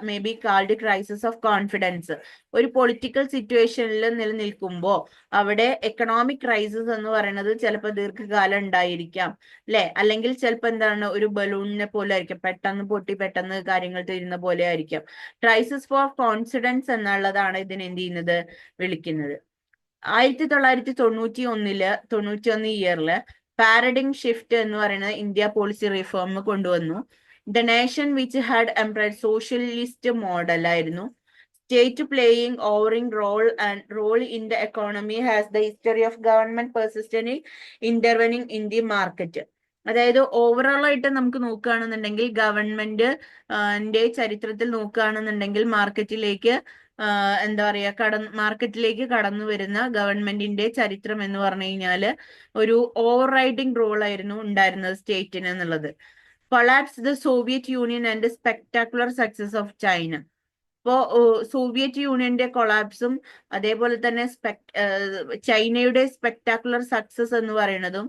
may be called crisis of confidence. ഒരു പൊളിറ്റിക്കൽ സിറ്റുവേഷനിൽ നിലനിൽക്കുമ്പോൾ അവിടെ എക്കണോമിക് ക്രൈസിസ് എന്ന് പറയുന്നത് ചിലപ്പോൾ ദീർഘകാലം ഉണ്ടായിരിക്കാം അല്ലെ, അല്ലെങ്കിൽ ചിലപ്പോൾ എന്താണ് ഒരു ബലൂണിനെ പോലെ ആയിരിക്കും, പെട്ടെന്ന് പൊട്ടി പെട്ടെന്ന് കാര്യങ്ങൾ തീരുന്ന പോലെ ആയിരിക്കാം. ക്രൈസിസ് ഫോർ കോൺഫിഡൻസ് എന്നുള്ളതാണ് ഇതിന് എന്ത് ചെയ്യുന്നത്, വിളിക്കുന്നത്. 1991 ഇയറില് പാരഡിം ഷിഫ്റ്റ് എന്ന് പറയുന്നത് ഇന്ത്യ പോളിസി റിഫോം കൊണ്ടുവന്നു. The nation which had employed socialist model ആയിരുന്നു. State playing overriding role in the economy has the history of government persistent intervening in the market. അതായത് ഓവറോൾ ആയിട്ട് നമുക്ക് നോക്കുകയാണെന്നുണ്ടെങ്കിൽ ഗവൺമെന്റ് ചരിത്രത്തിൽ നോക്കുകയാണെന്നുണ്ടെങ്കിൽ മാർക്കറ്റിലേക്ക് എന്താ പറയാ മാർക്കറ്റിലേക്ക് കടന്നു വരുന്ന ഗവൺമെന്റിന്റെ ചരിത്രം എന്ന് പറഞ്ഞു കഴിഞ്ഞാല് ഒരു ഓവർ റൈഡിങ് റോൾ ആയിരുന്നു ഉണ്ടായിരുന്നത് സ്റ്റേറ്റിന് എന്നുള്ളത്. Collapse the Soviet union and spectacular success of China. ഇപ്പോ സോവിയറ്റ് യൂണിയന്റെ കൊളാപ്സും അതേപോലെ തന്നെ ചൈനയുടെ സ്പെക്ടാക്കുലർ സക്സസ് എന്ന് പറയുന്നതും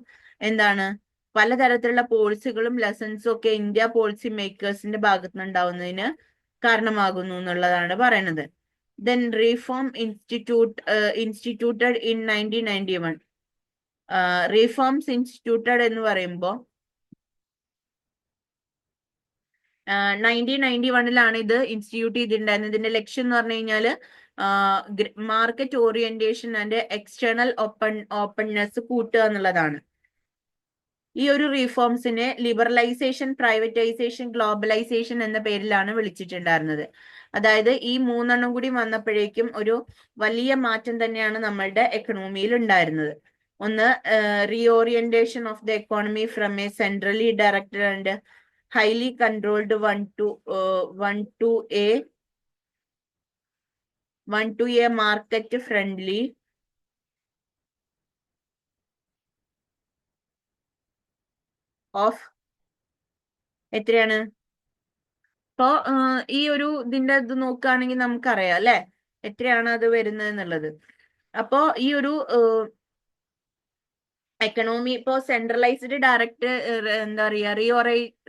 എന്താണ്, പലതരത്തിലുള്ള പോളിസികളും ലെസൺസും ഒക്കെ ഇന്ത്യ പോളിസി മേക്കേഴ്സിന്റെ ഭാഗത്തുനിന്ന് ഉണ്ടാവുന്നതിന് കാരണമാകുന്നു എന്നുള്ളതാണ് പറയുന്നത്. Then reform instituted in 1991. Reforms instituted എന്ന് പറയുമ്പോൾ 1991 ഇത് ഇൻസ്റ്റിറ്റ്യൂട്ട് ചെയ്തിട്ടുണ്ടായിരുന്നത്. ഇതിന്റെ ലക്ഷ്യം എന്ന് പറഞ്ഞു കഴിഞ്ഞാല് market orientation and external openness കൂട്ടുക എന്നുള്ളതാണ്. ഈ ഒരു റീഫോംസിനെ ലിബറലൈസേഷൻ, പ്രൈവറ്റൈസേഷൻ, ഗ്ലോബലൈസേഷൻ എന്ന പേരിലാണ് വിളിച്ചിട്ടുണ്ടായിരുന്നത്. അതായത് ഈ മൂന്നെണ്ണം കൂടി വന്നപ്പോഴേക്കും ഒരു വലിയ മാറ്റം തന്നെയാണ് നമ്മളുടെ എക്കണോമിയിൽ ഉണ്ടായിരുന്നത്. ഒന്ന്, reorientation of the economy from a centrally directed and highly controlled one to a market friendly of എത്രയാണ്? ഇപ്പോ ഈ ഒരു ഇതിന്റെ ഇത് നോക്കുകയാണെങ്കിൽ നമുക്കറിയാം അല്ലെ എത്രയാണ് അത് വരുന്നത് എന്നുള്ളത്. അപ്പോ ഈ ഒരു എക്കണോമി ഇപ്പോ സെൻട്രലൈസ്ഡ് ഡയറക്റ്റ് എന്താ പറയാ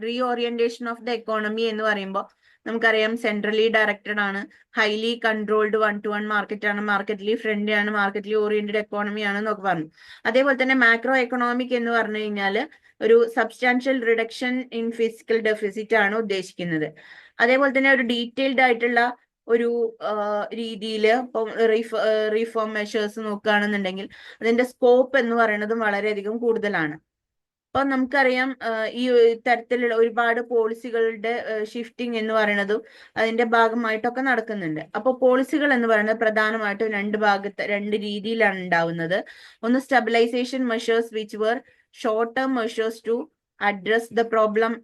റീഓറിയന്റേഷൻ ഓഫ് ദ എക്കോണമി എന്ന് പറയുമ്പോൾ നമുക്കറിയാം സെൻട്രലി ഡയറക്റ്റഡ് ആണ്, highly controlled one two one market ആണ്, മാർക്കറ്റ്ലി ഫ്രണ്ട്ലി ആണ്, മാർക്കറ്റ്ലി ഓറിയന്റഡ് എക്കോണമി ആണ് എന്നൊക്കെ പറഞ്ഞു. അതേപോലെ തന്നെ മാക്രോ എക്കണോമിക് എന്ന് പറഞ്ഞു കഴിഞ്ഞാൽ ഒരു substantial reduction in physical deficit ആണ് ഉദ്ദേശിക്കുന്നത്. അതേപോലെ തന്നെ ഒരു ഡീറ്റെയിൽഡ് ആയിട്ടുള്ള ഒരു രീതിയിൽ ഇപ്പം റീഫോം മെഷേഴ്സ് നോക്കുകയാണെന്നുണ്ടെങ്കിൽ അതിന്റെ സ്കോപ്പ് എന്ന് പറയുന്നത് വളരെയധികം കൂടുതലാണ്. അപ്പൊ നമുക്കറിയാം ഈ തരത്തിലുള്ള ഒരുപാട് പോളിസികളുടെ ഷിഫ്റ്റിംഗ് എന്ന് പറയുന്നതും അതിന്റെ ഭാഗമായിട്ടൊക്കെ നടക്കുന്നുണ്ട്. അപ്പൊ പോളിസികൾ എന്ന് പറയുന്നത് പ്രധാനമായിട്ടും രണ്ട് രീതിയിലാണ് ഉണ്ടാവുന്നത്. ഒന്ന്, stabilisation measures which were short term measures to address the problem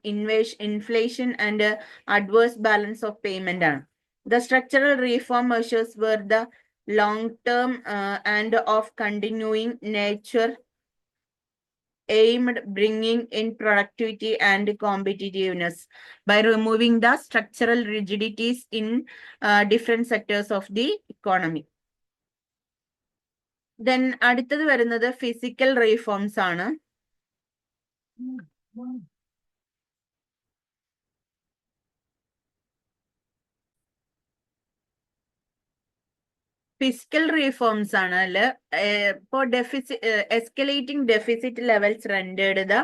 inflation and adverse balance of payment ആണ്. The structural reform measures were the long-term and of continuing nature, aimed bringing in productivity and competitiveness by removing the structural rigidities in different sectors of the economy. Then അടുത്തത് വരുന്നത് physical reforms ആണ്. Physical reforms ആണ് അല്ലെ. ഇപ്പോ escalating deficit levels rendered the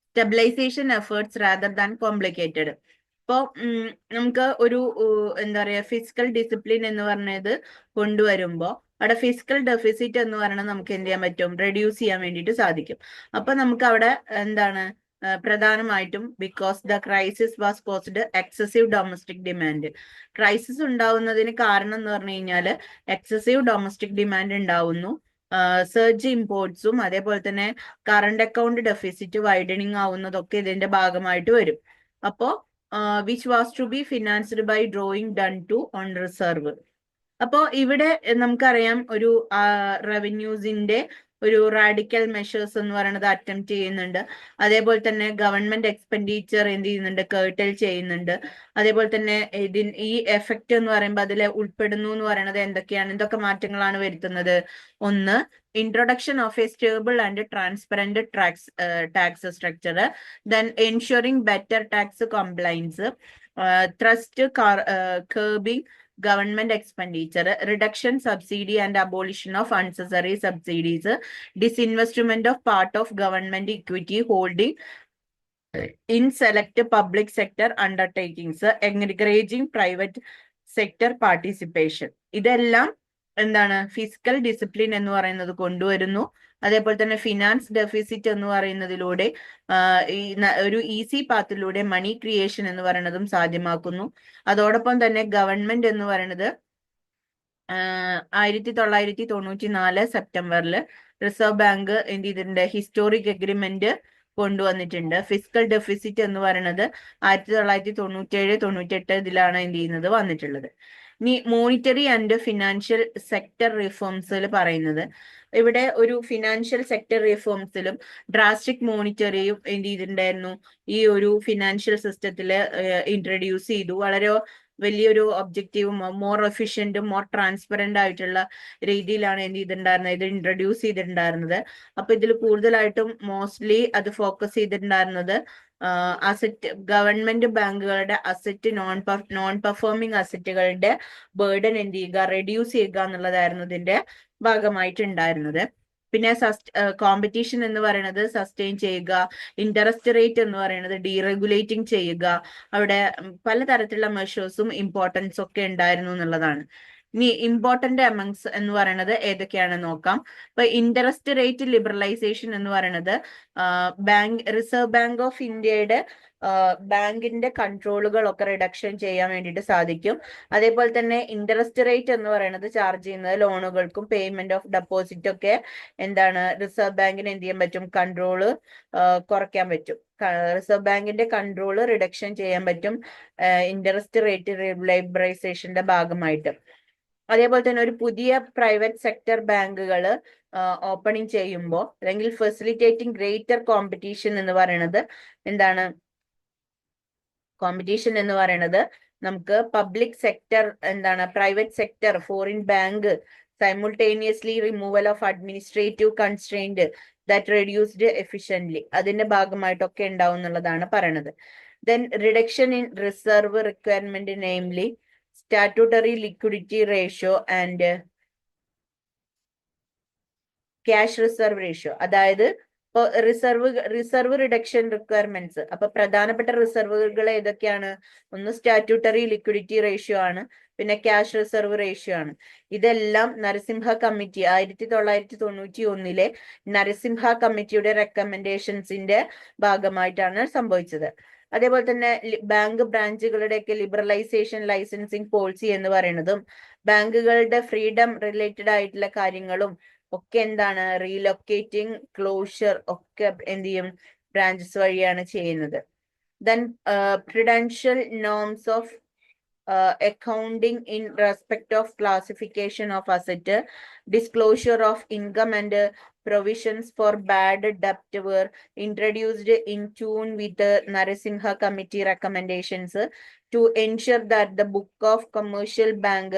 stabilisation efforts rather than complicated. ഇപ്പോ നമുക്ക് ഒരു എന്താ പറയാ ഫിസിക്കൽ ഡിസിപ്ലിൻ എന്ന് പറഞ്ഞത് കൊണ്ടുവരുമ്പോ അവിടെ ഫിസിക്കൽ ഡെഫിസിറ്റ് എന്ന് പറയുന്നത് നമുക്ക് എന്ത് ചെയ്യാൻ പറ്റും, റെഡ്യൂസ് ചെയ്യാൻ വേണ്ടിയിട്ട് സാധിക്കും. അപ്പൊ നമുക്ക് അവിടെ എന്താണ് പ്രധാനമായിട്ടും because the crisis was caused excessive domestic demand. Crisis ഉണ്ടാവുന്നതിന് കാരണം എന്ന് പറഞ്ഞു കഴിഞ്ഞാൽ എക്സസീവ് ഡൊമസ്റ്റിക് ഡിമാൻഡ് ഉണ്ടാവുന്നു, സർജ് ഇമ്പോർട്ട്സും അതേപോലെ തന്നെ കറണ്ട് അക്കൗണ്ട് ഡെഫിസിറ്റ് വൈഡനിങ് ആവുന്നതൊക്കെ ഇതിന്റെ ഭാഗമായിട്ട് വരും. അപ്പോ which was to be financed by drawing down to own reserve. അപ്പോ ഇവിടെ നമുക്കറിയാം ഒരു റവന്യൂസിന്റെ ഒരു റാഡിക്കൽ മെഷേഴ്സ് എന്ന് പറയുന്നത് അറ്റംപ്റ്റ് ചെയ്യുന്നുണ്ട്. അതേപോലെ തന്നെ ഗവൺമെന്റ് എക്സ്പെൻഡിച്ചർ എന്ത് ചെയ്യുന്നുണ്ട്, കേർട്ടൽ ചെയ്യുന്നുണ്ട്. അതേപോലെ തന്നെ ഈ എഫക്റ്റ് എന്ന് പറയുമ്പോൾ അതിൽ ഉൾപ്പെടുന്നു എന്ന് പറയുന്നത് എന്തൊക്കെയാണ്, എന്തൊക്കെ മാറ്റങ്ങളാണ് വരുത്തുന്നത്? ഒന്ന്, introduction of a stable and transparent tax structure, then ensuring better tax compliance, thrust curbing government expenditure, reduction subsidy and abolition of unnecessary subsidies, disinvestment of part of government equity holding in select public sector undertakings, encouraging private sector participation. ഇതെല്ലാം എന്താണ് physical discipline എന്ന് പറയുന്നത് കൊണ്ടുവരുന്നു. അതേപോലെ തന്നെ finance deficit എന്ന് പറയുന്നതിലൂടെ ഒരു easy പാത്തിലൂടെ മണി creation എന്ന് പറയുന്നതും സാധ്യമാക്കുന്നു. അതോടൊപ്പം തന്നെ ഗവൺമെന്റ് എന്ന് പറയുന്നത് 1994 സെപ്റ്റംബറിൽ റിസർവ് ബാങ്ക് എന്ത് ചെയ്തിട്ടുണ്ട്, ഹിസ്റ്റോറിക് എഗ്രിമെന്റ് കൊണ്ടുവന്നിട്ടുണ്ട്. ഫിസിക്കൽ ഡെഫിസിറ്റ് എന്ന് പറയുന്നത് 1997-98 ഇതിലാണ് എന്ത് ചെയ്യുന്നത് വന്നിട്ടുള്ളത്. ഇനി മോണിറ്ററി ആൻഡ് ഫിനാൻഷ്യൽ സെക്ടർ റിഫോംസിൽ പറയുന്നത്, ഇവിടെ ഒരു ഫിനാൻഷ്യൽ സെക്ടർ റിഫോംസിലും ഡ്രാസ്റ്റിക് മോണിറ്ററിയും എന്ത് ചെയ്തിട്ടുണ്ടായിരുന്നു, ഈ ഒരു ഫിനാൻഷ്യൽ സിസ്റ്റത്തില് ഇൻട്രൊഡ്യൂസ് ചെയ്തു. വളരെ വലിയൊരു ഒബ്ജക്റ്റീവും മോർ എഫിഷ്യന്റും മോർ ട്രാൻസ്പെറന്റ് ആയിട്ടുള്ള രീതിയിലാണ് എന്ത് ചെയ്തിട്ടുണ്ടായിരുന്നത്, ഇത് ഇൻട്രൊഡ്യൂസ് ചെയ്തിട്ടുണ്ടായിരുന്നത്. അപ്പൊ ഇതിൽ കൂടുതലായിട്ടും മോസ്റ്റ്ലി അത് ഫോക്കസ് ചെയ്തിട്ടുണ്ടായിരുന്നത് അസറ്റ് ഗവൺമെന്റ് ബാങ്കുകളുടെ അസറ്റ് നോൺ പെർഫോമിംഗ് അസറ്റുകളുടെ ബേർഡൻ എന്ത് ചെയ്യുക, റെഡ്യൂസ് ചെയ്യുക എന്നുള്ളതായിരുന്നു ഇതിന്റെ ഭാഗമായിട്ടുണ്ടായിരുന്നത്. പിന്നെ കോമ്പറ്റീഷൻ എന്ന് പറയുന്നത് സസ്റ്റെയിൻ ചെയ്യുക, ഇൻട്രസ്റ്റ് റേറ്റ് എന്ന് പറയുന്നത് ഡീറെഗുലേറ്റിംഗ് ചെയ്യുക, അവിടെ പലതരത്തിലുള്ള മെഷേഴ്സും ഇമ്പോർട്ടൻസ് ഒക്കെ ഉണ്ടായിരുന്നു എന്നുള്ളതാണ്. ഇനി ഇമ്പോർട്ടന്റ് എമംഗ്സ് എന്ന് പറയുന്നത് ഏതൊക്കെയാണെന്ന് നോക്കാം. ഇപ്പൊ ഇൻട്രസ്റ്റ് റേറ്റ് ലിബറലൈസേഷൻ എന്ന് പറയുന്നത് റിസർവ് ബാങ്ക് ഓഫ് ഇന്ത്യയുടെ ബാങ്കിന്റെ കൺട്രോളുകളൊക്കെ റിഡക്ഷൻ ചെയ്യാൻ വേണ്ടിയിട്ട് സാധിക്കും. അതേപോലെ തന്നെ ഇൻട്രസ്റ്റ് റേറ്റ് എന്ന് പറയുന്നത് ചാർജ് ചെയ്യുന്നത് ലോണുകൾക്കും പേയ്മെന്റ് ഓഫ് ഡെപ്പോസിറ്റ് ഒക്കെ എന്താണ് റിസർവ് ബാങ്കിന് എന്ത് ചെയ്യാൻ പറ്റും, കൺട്രോള് കുറയ്ക്കാൻ പറ്റും. റിസർവ് ബാങ്കിന്റെ കൺട്രോള് റിഡക്ഷൻ ചെയ്യാൻ പറ്റും ഇൻട്രസ്റ്റ് റേറ്റ് ലിബറലൈസേഷന്റെ ഭാഗമായിട്ട്. അതേപോലെ തന്നെ ഒരു പുതിയ പ്രൈവറ്റ് സെക്ടർ ബാങ്കുകൾ ഓപ്പണിംഗ് ചെയ്യുമ്പോൾ അല്ലെങ്കിൽ ഫെസിലിറ്റേറ്റിംഗ് ഗ്രേറ്റർ കോമ്പറ്റീഷൻ എന്ന് പറയുന്നത് എന്താണ്, കോമ്പറ്റീഷൻ എന്ന് പറയുന്നത് നമുക്ക് പബ്ലിക് സെക്ടർ എന്താണ് private sector foreign bank simultaneously removal of administrative constraint that reduced efficiently അതിന്റെ ഭാഗമായിട്ടൊക്കെ ഉണ്ടാവും എന്നുള്ളതാണ് പറയണത്. Then reduction in reserve requirement namely statutory liquidity ratio and cash reserve ratio. അതായത് ഇപ്പൊ റിസർവ് റിഡക്ഷൻ റിക്വയർമെന്റ്സ്, അപ്പൊ പ്രധാനപ്പെട്ട റിസർവുകൾ ഏതൊക്കെയാണ്, ഒന്ന് സ്റ്റാറ്റ്യൂട്ടറി ലിക്വിഡിറ്റി റേഷ്യോ ആണ്, പിന്നെ ക്യാഷ് റിസർവ് റേഷ്യോ ആണ്. ഇതെല്ലാം നരസിംഹ കമ്മിറ്റി 1991 നരസിംഹ കമ്മിറ്റിയുടെ റെക്കമെൻഡേഷൻസിന്റെ ഭാഗമായിട്ടാണ് സംഭവിച്ചത്. അതേപോലെ തന്നെ ബാങ്ക് ബ്രാഞ്ചുകളുടെയൊക്കെ ലിബറലൈസേഷൻ ലൈസൻസിങ് പോളിസി എന്ന് പറയുന്നതും ബാങ്കുകളുടെ ഫ്രീഡം റിലേറ്റഡ് ആയിട്ടുള്ള കാര്യങ്ങളും ഒക്കെ എന്താണ് റീലൊക്കേറ്റിംഗ് ക്ലോഷർ ഒക്കെ എന്ത് ചെയ്യും, ബ്രാഞ്ചസ് വഴിയാണ് ചെയ്യുന്നത്. Then Prudential norms of accounting in respect of classification of asset, disclosure of income and provisions for bad debt were introduced in tune with the Narasimha Committee recommendations to ensure that the book of commercial bank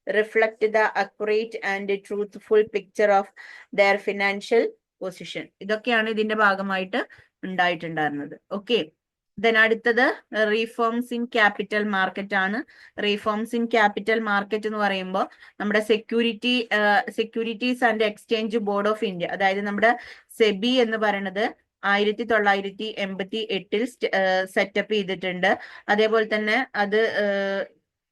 reflect the accurate and truthful picture of their financial position. ഇതൊക്കെയാണ് ഇതിന്റെ ഭാഗമായിട്ട് ഉണ്ടായിട്ടുണ്ടായിരുന്നത്. Okay, then അടുത്തത് reforms in capital market ആണ്. Reforms in capital market എന്ന് പറയുമ്പോൾ നമ്മുടെ securities and exchange board of India, അതായത് നമ്മുടെ സെബി എന്ന് പറയുന്നത് 1988 സെറ്റപ്പ് ചെയ്തിട്ടുണ്ട്. അതേപോലെ തന്നെ അത്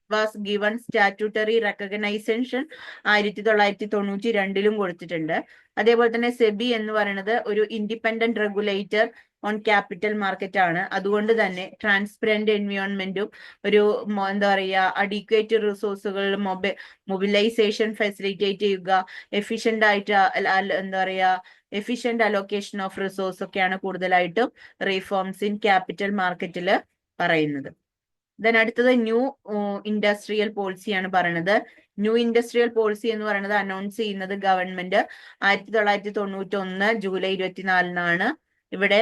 വാസ് ഗിവൺ സ്റ്റാറ്റ്യൂട്ടറി റെക്കഗ്നൈസേഷൻ 1992 കൊടുത്തിട്ടുണ്ട്. അതേപോലെ തന്നെ സെബി എന്ന് പറയുന്നത് ഒരു independent regulator on capital market ആണ്. അതുകൊണ്ട് തന്നെ ട്രാൻസ്പെറന്റ് എൻവയോൺമെന്റും ഒരു എന്താ പറയുക അഡീക്വേറ്റ് റിസോഴ്സുകൾ മൊബിലൈസേഷൻ ഫെസിലിറ്റേറ്റ് ചെയ്യുക, എഫിഷ്യന്റ് ആയിട്ട് എന്താ പറയുക എഫിഷ്യന്റ് അലോക്കേഷൻ ഓഫ് റിസോഴ്സ് ഒക്കെയാണ് കൂടുതലായിട്ടും റീഫോംസ് ഇൻ ക്യാപിറ്റൽ മാർക്കറ്റിൽ പറയുന്നത്. ദെൻ അടുത്തത് ന്യൂ ഇൻഡസ്ട്രിയൽ പോളിസിയാണ് പറയുന്നത്. ന്യൂ ഇൻഡസ്ട്രിയൽ പോളിസി എന്ന് പറയുന്നത് അനൗൺസ് ചെയ്യുന്നത് ഗവൺമെന്റ് 1991 ജൂലൈ 24 ഇവിടെ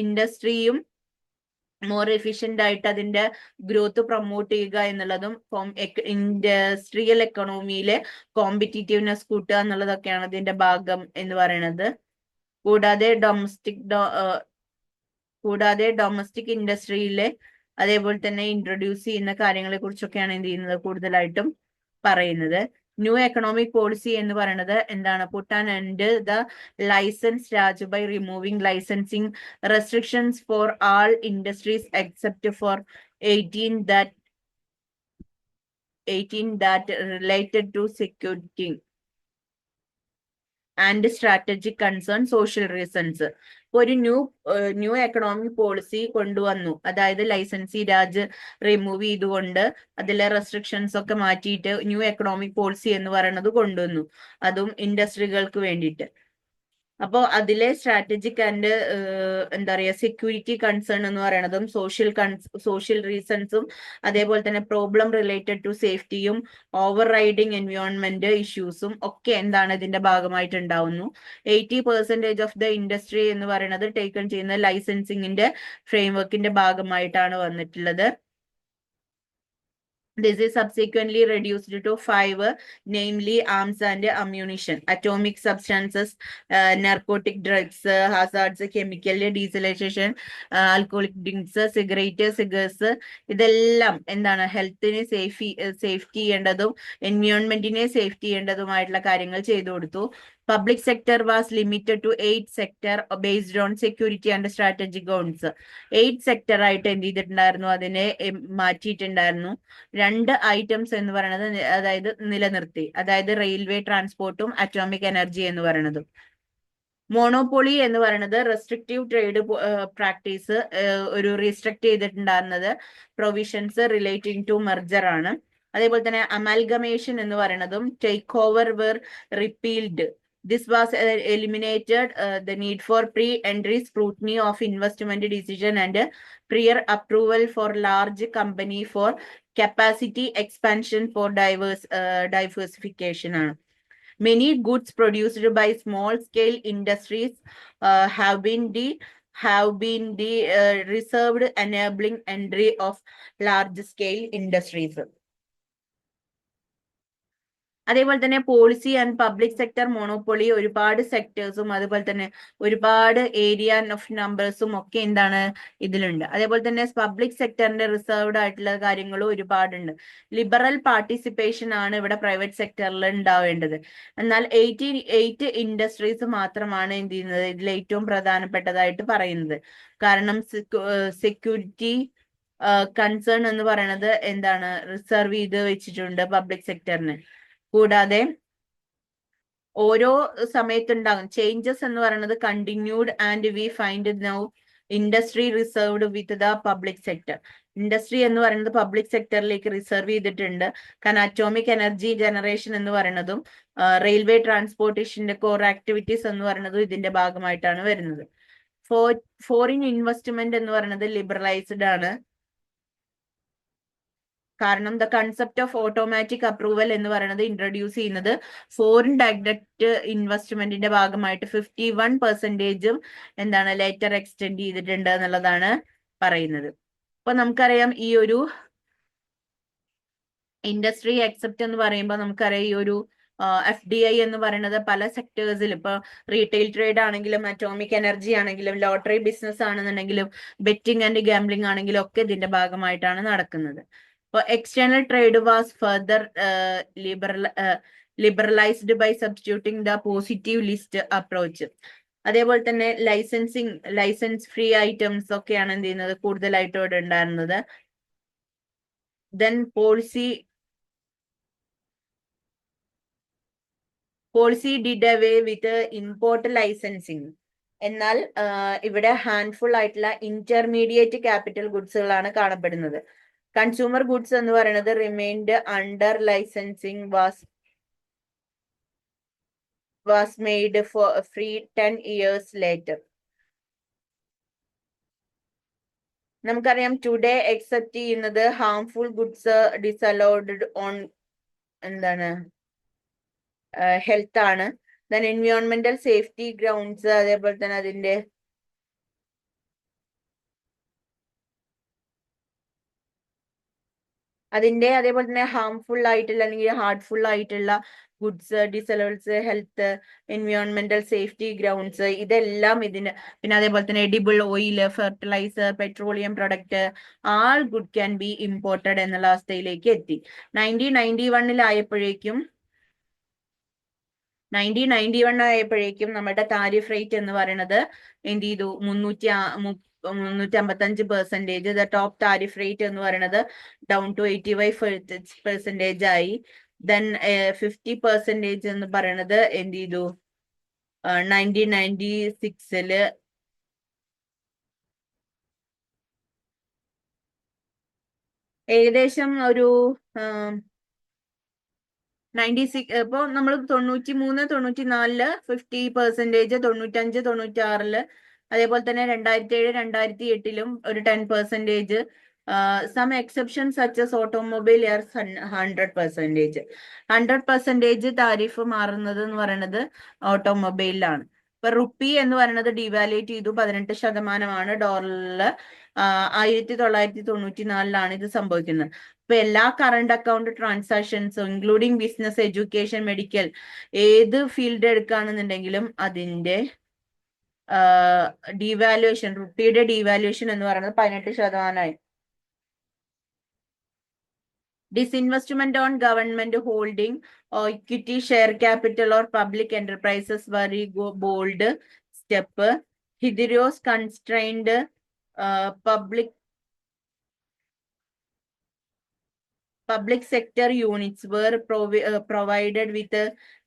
ഇൻഡസ്ട്രിയും മോർ എഫിഷ്യന്റ് ആയിട്ട് അതിന്റെ ഗ്രോത്ത് പ്രൊമോട്ട് ചെയ്യുക എന്നുള്ളതും ഇൻഡസ്ട്രിയൽ എക്കണോമിയിലെ കോമ്പറ്റീറ്റീവ്നെസ് കൂട്ടുക എന്നുള്ളതൊക്കെയാണ് ഇതിന്റെ ഭാഗം എന്ന് പറയുന്നത്. കൂടാതെ ഡൊമസ്റ്റിക് ഇൻഡസ്ട്രിയിലെ അതേപോലെ തന്നെ ഇൻട്രൊഡ്യൂസ് ചെയ്യുന്ന കാര്യങ്ങളെ കുറിച്ചൊക്കെയാണ് എന്ത് ചെയ്യുന്നത് കൂടുതലായിട്ടും പറയുന്നത്. ന്യൂ എക്കണോമിക് പോളിസി എന്ന് പറയുന്നത് എന്താണ്, put an end the licence raj by removing licensing restrictions for all industries except for 18 that related to security and strategic concern social reasons. ഒരു ന്യൂ എക്കണോമിക് പോളിസി കൊണ്ടുവന്നു, അതായത് ലൈസൻസി രാജ് റിമൂവ് ചെയ്തുകൊണ്ട് അതിലെ restrictions ഒക്കെ മാറ്റിയിട്ട് ന്യൂ എക്കണോമിക് പോളിസി എന്ന് പറയുന്നത് കൊണ്ടുവന്നു, അതും ഇൻഡസ്ട്രികൾക്ക് വേണ്ടിയിട്ട്. അപ്പോൾ അതിലെ സ്ട്രാറ്റജിക് ആൻഡ് എന്താ പറയുക സെക്യൂരിറ്റി കൺസേൺ എന്ന് പറയുന്നതും സോഷ്യൽ റീസൺസും അതേപോലെ തന്നെ പ്രോബ്ലം റിലേറ്റഡ് ടു സേഫ്റ്റിയും ഓവർ റൈഡിങ് എൻവയോൺമെന്റ് ഇഷ്യൂസും ഒക്കെ എന്താണ് ഇതിന്റെ ഭാഗമായിട്ട് ഉണ്ടാവുന്നു. 80% ഓഫ് ദ ഇൻഡസ്ട്രി എന്ന് പറയുന്നത് ടേക്കൺ ചെയ്യുന്ന ലൈസൻസിങ്ങിന്റെ ഫ്രെയിംവർക്കിന്റെ ഭാഗമായിട്ടാണ് വന്നിട്ടുള്ളത്. This is subsequently reduced to 5, namely arms and ammunition, atomic substances, narcotic drugs, hazards, chemical, dieselization, alcoholic drinks, cigarette, cigars. ഇതെല്ലാം എന്താണ് ഹെൽത്തിനെ സേഫ്റ്റി ചെയ്യേണ്ടതും എൻവയോൺമെന്റിനെ സേഫ്റ്റി ചെയ്യേണ്ടതുമായിട്ടുള്ള കാര്യങ്ങൾ ചെയ്തു കൊടുത്തു. Public sector was limited to 8 sector based on security and strategic goals. 8 sector ആയിട്ട് എന്ത് ചെയ്തിട്ടുണ്ടായിരുന്നു, അതിനെ മാറ്റിയിട്ടുണ്ടായിരുന്നു. 2 ഐറ്റംസ് എന്ന് പറയുന്നത് അതായത് നിലനിർത്തി, അതായത് റെയിൽവേ ട്രാൻസ്പോർട്ടും അറ്റോമിക് എനർജി എന്ന് പറയുന്നതും. മോണോപ്പൊളി എന്ന് പറയുന്നത് റെസ്ട്രിക്റ്റീവ് ട്രേഡ് പ്രാക്ടീസ്, ഒരു റീസ്ട്രിക്ട് ചെയ്തിട്ടുണ്ടായിരുന്നത് പ്രൊവിഷൻസ് റിലേറ്റിംഗ് ടു മെർജർ ആണ്. അതേപോലെ തന്നെ അമാൽഗമേഷൻ എന്ന് പറയുന്നതും take over were repealed. This was eliminated the need for pre-entry scrutiny of investment decision and prior approval for large company for capacity expansion for diversification. Many goods produced by small-scale industries have been the reserved, enabling entry of large-scale industries. അതേപോലെ തന്നെ policy and public sector monopoly, ഒരുപാട് സെക്ടേഴ്സും അതുപോലെ തന്നെ ഒരുപാട് area of നമ്പേഴ്സും ഒക്കെ എന്താണ് ഇതിലുണ്ട്. അതേപോലെ തന്നെ പബ്ലിക് സെക്ടറിന്റെ റിസർവ്ഡ് ആയിട്ടുള്ള കാര്യങ്ങളും ഒരുപാടുണ്ട്. ലിബറൽ പാർട്ടിസിപ്പേഷൻ ആണ് ഇവിടെ പ്രൈവറ്റ് സെക്ടറിൽ ഉണ്ടാവേണ്ടത്. എന്നാൽ 88 ഇൻഡസ്ട്രീസ് മാത്രമാണ് എന്ത് ചെയ്യുന്നത് ഇതിൽ ഏറ്റവും പ്രധാനപ്പെട്ടതായിട്ട് പറയുന്നത്. കാരണം സെക്യൂരിറ്റി കൺസേൺ എന്ന് പറയുന്നത് എന്താണ് റിസർവ് ചെയ്ത് വെച്ചിട്ടുണ്ട് പബ്ലിക് സെക്ടറിന്. കൂടാതെ ഓരോ സമയത്തുണ്ടാകും ചേഞ്ചസ് എന്ന് പറയുന്നത് continued and we find now industry reserved with the public sector. Industry എന്ന് പറയുന്നത് പബ്ലിക് സെക്ടറിലേക്ക് റിസർവ് ചെയ്തിട്ടുണ്ട്. കാരണം അറ്റോമിക് എനർജി ജനറേഷൻ എന്ന് പറയുന്നതും റെയിൽവേ ട്രാൻസ്പോർട്ടേഷന്റെ കോർ ആക്ടിവിറ്റീസ് എന്ന് പറയുന്നതും ഇതിന്റെ ഭാഗമായിട്ടാണ് വരുന്നത്. ഫോറിൻ ഇൻവെസ്റ്റ്മെന്റ് എന്ന് പറയുന്നത് ലിബറലൈസ്ഡ് ആണ്. കാരണം the concept of automatic approval എന്ന് പറയുന്നത് ഇൻട്രൊഡ്യൂസ് ചെയ്യുന്നത് ഫോറിൻ ഡയറക്റ്റ് ഇൻവെസ്റ്റ്മെന്റിന്റെ ഭാഗമായിട്ട് 51% എന്താണ് ലേറ്റർ എക്സ്റ്റെൻഡ് ചെയ്തിട്ടുണ്ട് എന്നുള്ളതാണ് പറയുന്നത്. അപ്പൊ നമുക്കറിയാം ഈ ഒരു ഇൻഡസ്ട്രി എക്സെപ്റ്റ് എന്ന് പറയുമ്പോൾ നമുക്കറിയാം ഈ ഒരു FDI എന്ന് പറയുന്നത് പല സെക്ടേഴ്സിൽ, ഇപ്പൊ റീറ്റെയിൽ ട്രേഡ് ആണെങ്കിലും അറ്റോമിക് എനർജി ആണെങ്കിലും ലോട്ടറി ബിസിനസ് ആണെന്നുണ്ടെങ്കിലും ബെറ്റിംഗ് ആൻഡ് ഗാംബ്ലിംഗ് ആണെങ്കിലും ഒക്കെ ഇതിന്റെ ഭാഗമായിട്ടാണ് നടക്കുന്നത്. External trade was further liberalized by substituting the positive list approach. അതേപോലെ തന്നെ ലൈസൻസ് ഫ്രീ ഐറ്റംസ് ഒക്കെയാണ് എന്ത് ചെയ്യുന്നത് കൂടുതലായിട്ട് ഇവിടെ ഉണ്ടായിരുന്നത്. Then policy did away with import licensing. എന്നാൽ ഇവിടെ ഹാൻഡ്ഫുൾ ആയിട്ടുള്ള ഇന്റർമീഡിയറ്റ് ക്യാപിറ്റൽ ഗുഡ്സുകളാണ് കാണപ്പെടുന്നത്. കൺസ്യൂമർ ഗുഡ്സ് എന്ന് പറയുന്നത് remained under licensing was made for free 10 years later. നമുക്കറിയാം ടുഡേ എക്സെപ്റ്റ് ചെയ്യുന്നത് ഹാംഫുൾ ഗുഡ്സ് ഡിസലൗഡ് ഓൺ എന്താണ് ഹെൽത്ത് ആണ്. ദെൻ എൻവയോൺമെന്റൽ സേഫ്റ്റി ഗ്രൗണ്ട്സ്, അതേപോലെ തന്നെ അതേപോലെ തന്നെ ഹാംഫുൾ ആയിട്ടുള്ള അല്ലെങ്കിൽ ഹാർട്ട്ഫുൾ ആയിട്ടുള്ള ഗുഡ്സ് ഡിസലൗഡ്സ് ഹെൽത്ത് എൻവയോൺമെന്റൽ സേഫ്റ്റി ഗ്രൗണ്ട്സ് ഇതെല്ലാം ഇതിന്. പിന്നെ അതേപോലെ തന്നെ edible oil, fertiliser, petroleum product all good can be imported എന്നുള്ള അവസ്ഥയിലേക്ക് എത്തി. 1991 ആയപ്പോഴേക്കും നമ്മുടെ താരിഫ് റേറ്റ് എന്ന് പറയുന്നത് എന്ത് ചെയ്തു 355%. ദ ടോപ്പ് താരിഫ് റേറ്റ് എന്ന് പറയുന്നത് ഡൗൺ ടു 85% ആയി. ദെൻ 50% എന്ന് പറയുന്നത് എന്ത് ചെയ്തു 1996 ഏകദേശം ഒരു 96. ഇപ്പൊ നമ്മൾ 93, 94 50%, 95, 96 അതേപോലെ തന്നെ 2007, 2008 ഒരു 10%. Some exception such as automobile 100%. 100% tariff മാറുന്നത് എന്ന് പറയുന്നത് ഓട്ടോമൊബൈലിലാണ്. ഇപ്പൊ റുപ്പി എന്ന് പറയുന്നത് ഡിവാലുവേറ്റ് ചെയ്തു 18% ഡോളറിൽ. 1994 ഇത് സംഭവിക്കുന്നത്. ഇപ്പൊ എല്ലാ കറണ്ട് അക്കൗണ്ട് ട്രാൻസാക്ഷൻസും ഇൻക്ലൂഡിങ് ബിസിനസ്, എഡ്യൂക്കേഷൻ, മെഡിക്കൽ, ഏത് ഫീൽഡ് എടുക്കുകയാണെന്നുണ്ടെങ്കിലും അതിന്റെ ഡീവാലുവേഷൻ, റുപ്പിയുടെ ഡീവാലുവേഷൻ എന്ന് പറയുന്നത് 18%. Disinvestment on government holding or equity, share capital or public enterprises very bold step. Hydros constrained public sector units were provided with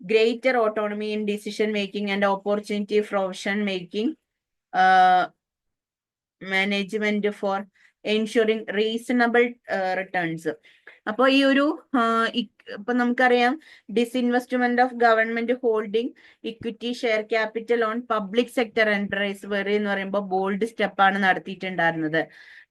greater autonomy in decision making and opportunity for option making management for ensuring reasonable returns. അപ്പോൾ ഈ ഒരു ഇപ്പൊ നമുക്കറിയാം disinvestment of government holding equity share capital on public sector enterprise very എന്ന് പറയുമ്പോൾ bold സ്റ്റെപ്പാണ് നടത്തിയിട്ടുണ്ടായിരുന്നത്.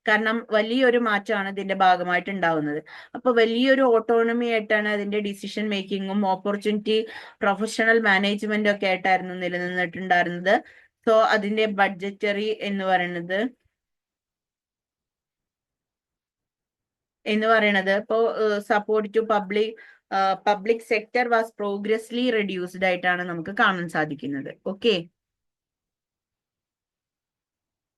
കാരണം വലിയൊരു മാറ്റമാണ് ഇതിന്റെ ഭാഗമായിട്ട് ഉണ്ടാവുന്നത്. അപ്പൊ വലിയൊരു ഓട്ടോണമി ആയിട്ടാണ് അതിന്റെ ഡിസിഷൻ മേക്കിങ്ങും ഓപ്പർച്യൂണിറ്റി പ്രൊഫഷണൽ മാനേജ്മെന്റും ഒക്കെ ആയിട്ടായിരുന്നു നിലനിന്നിട്ടുണ്ടായിരുന്നത്. സോ അതിന്റെ ബഡ്ജറ്ററി എന്ന് പറയുന്നത് ഇപ്പോ support to public sector was progressively reduced ആയിട്ടാണ് നമുക്ക് കാണാൻ സാധിക്കുന്നത്. ഓക്കെ.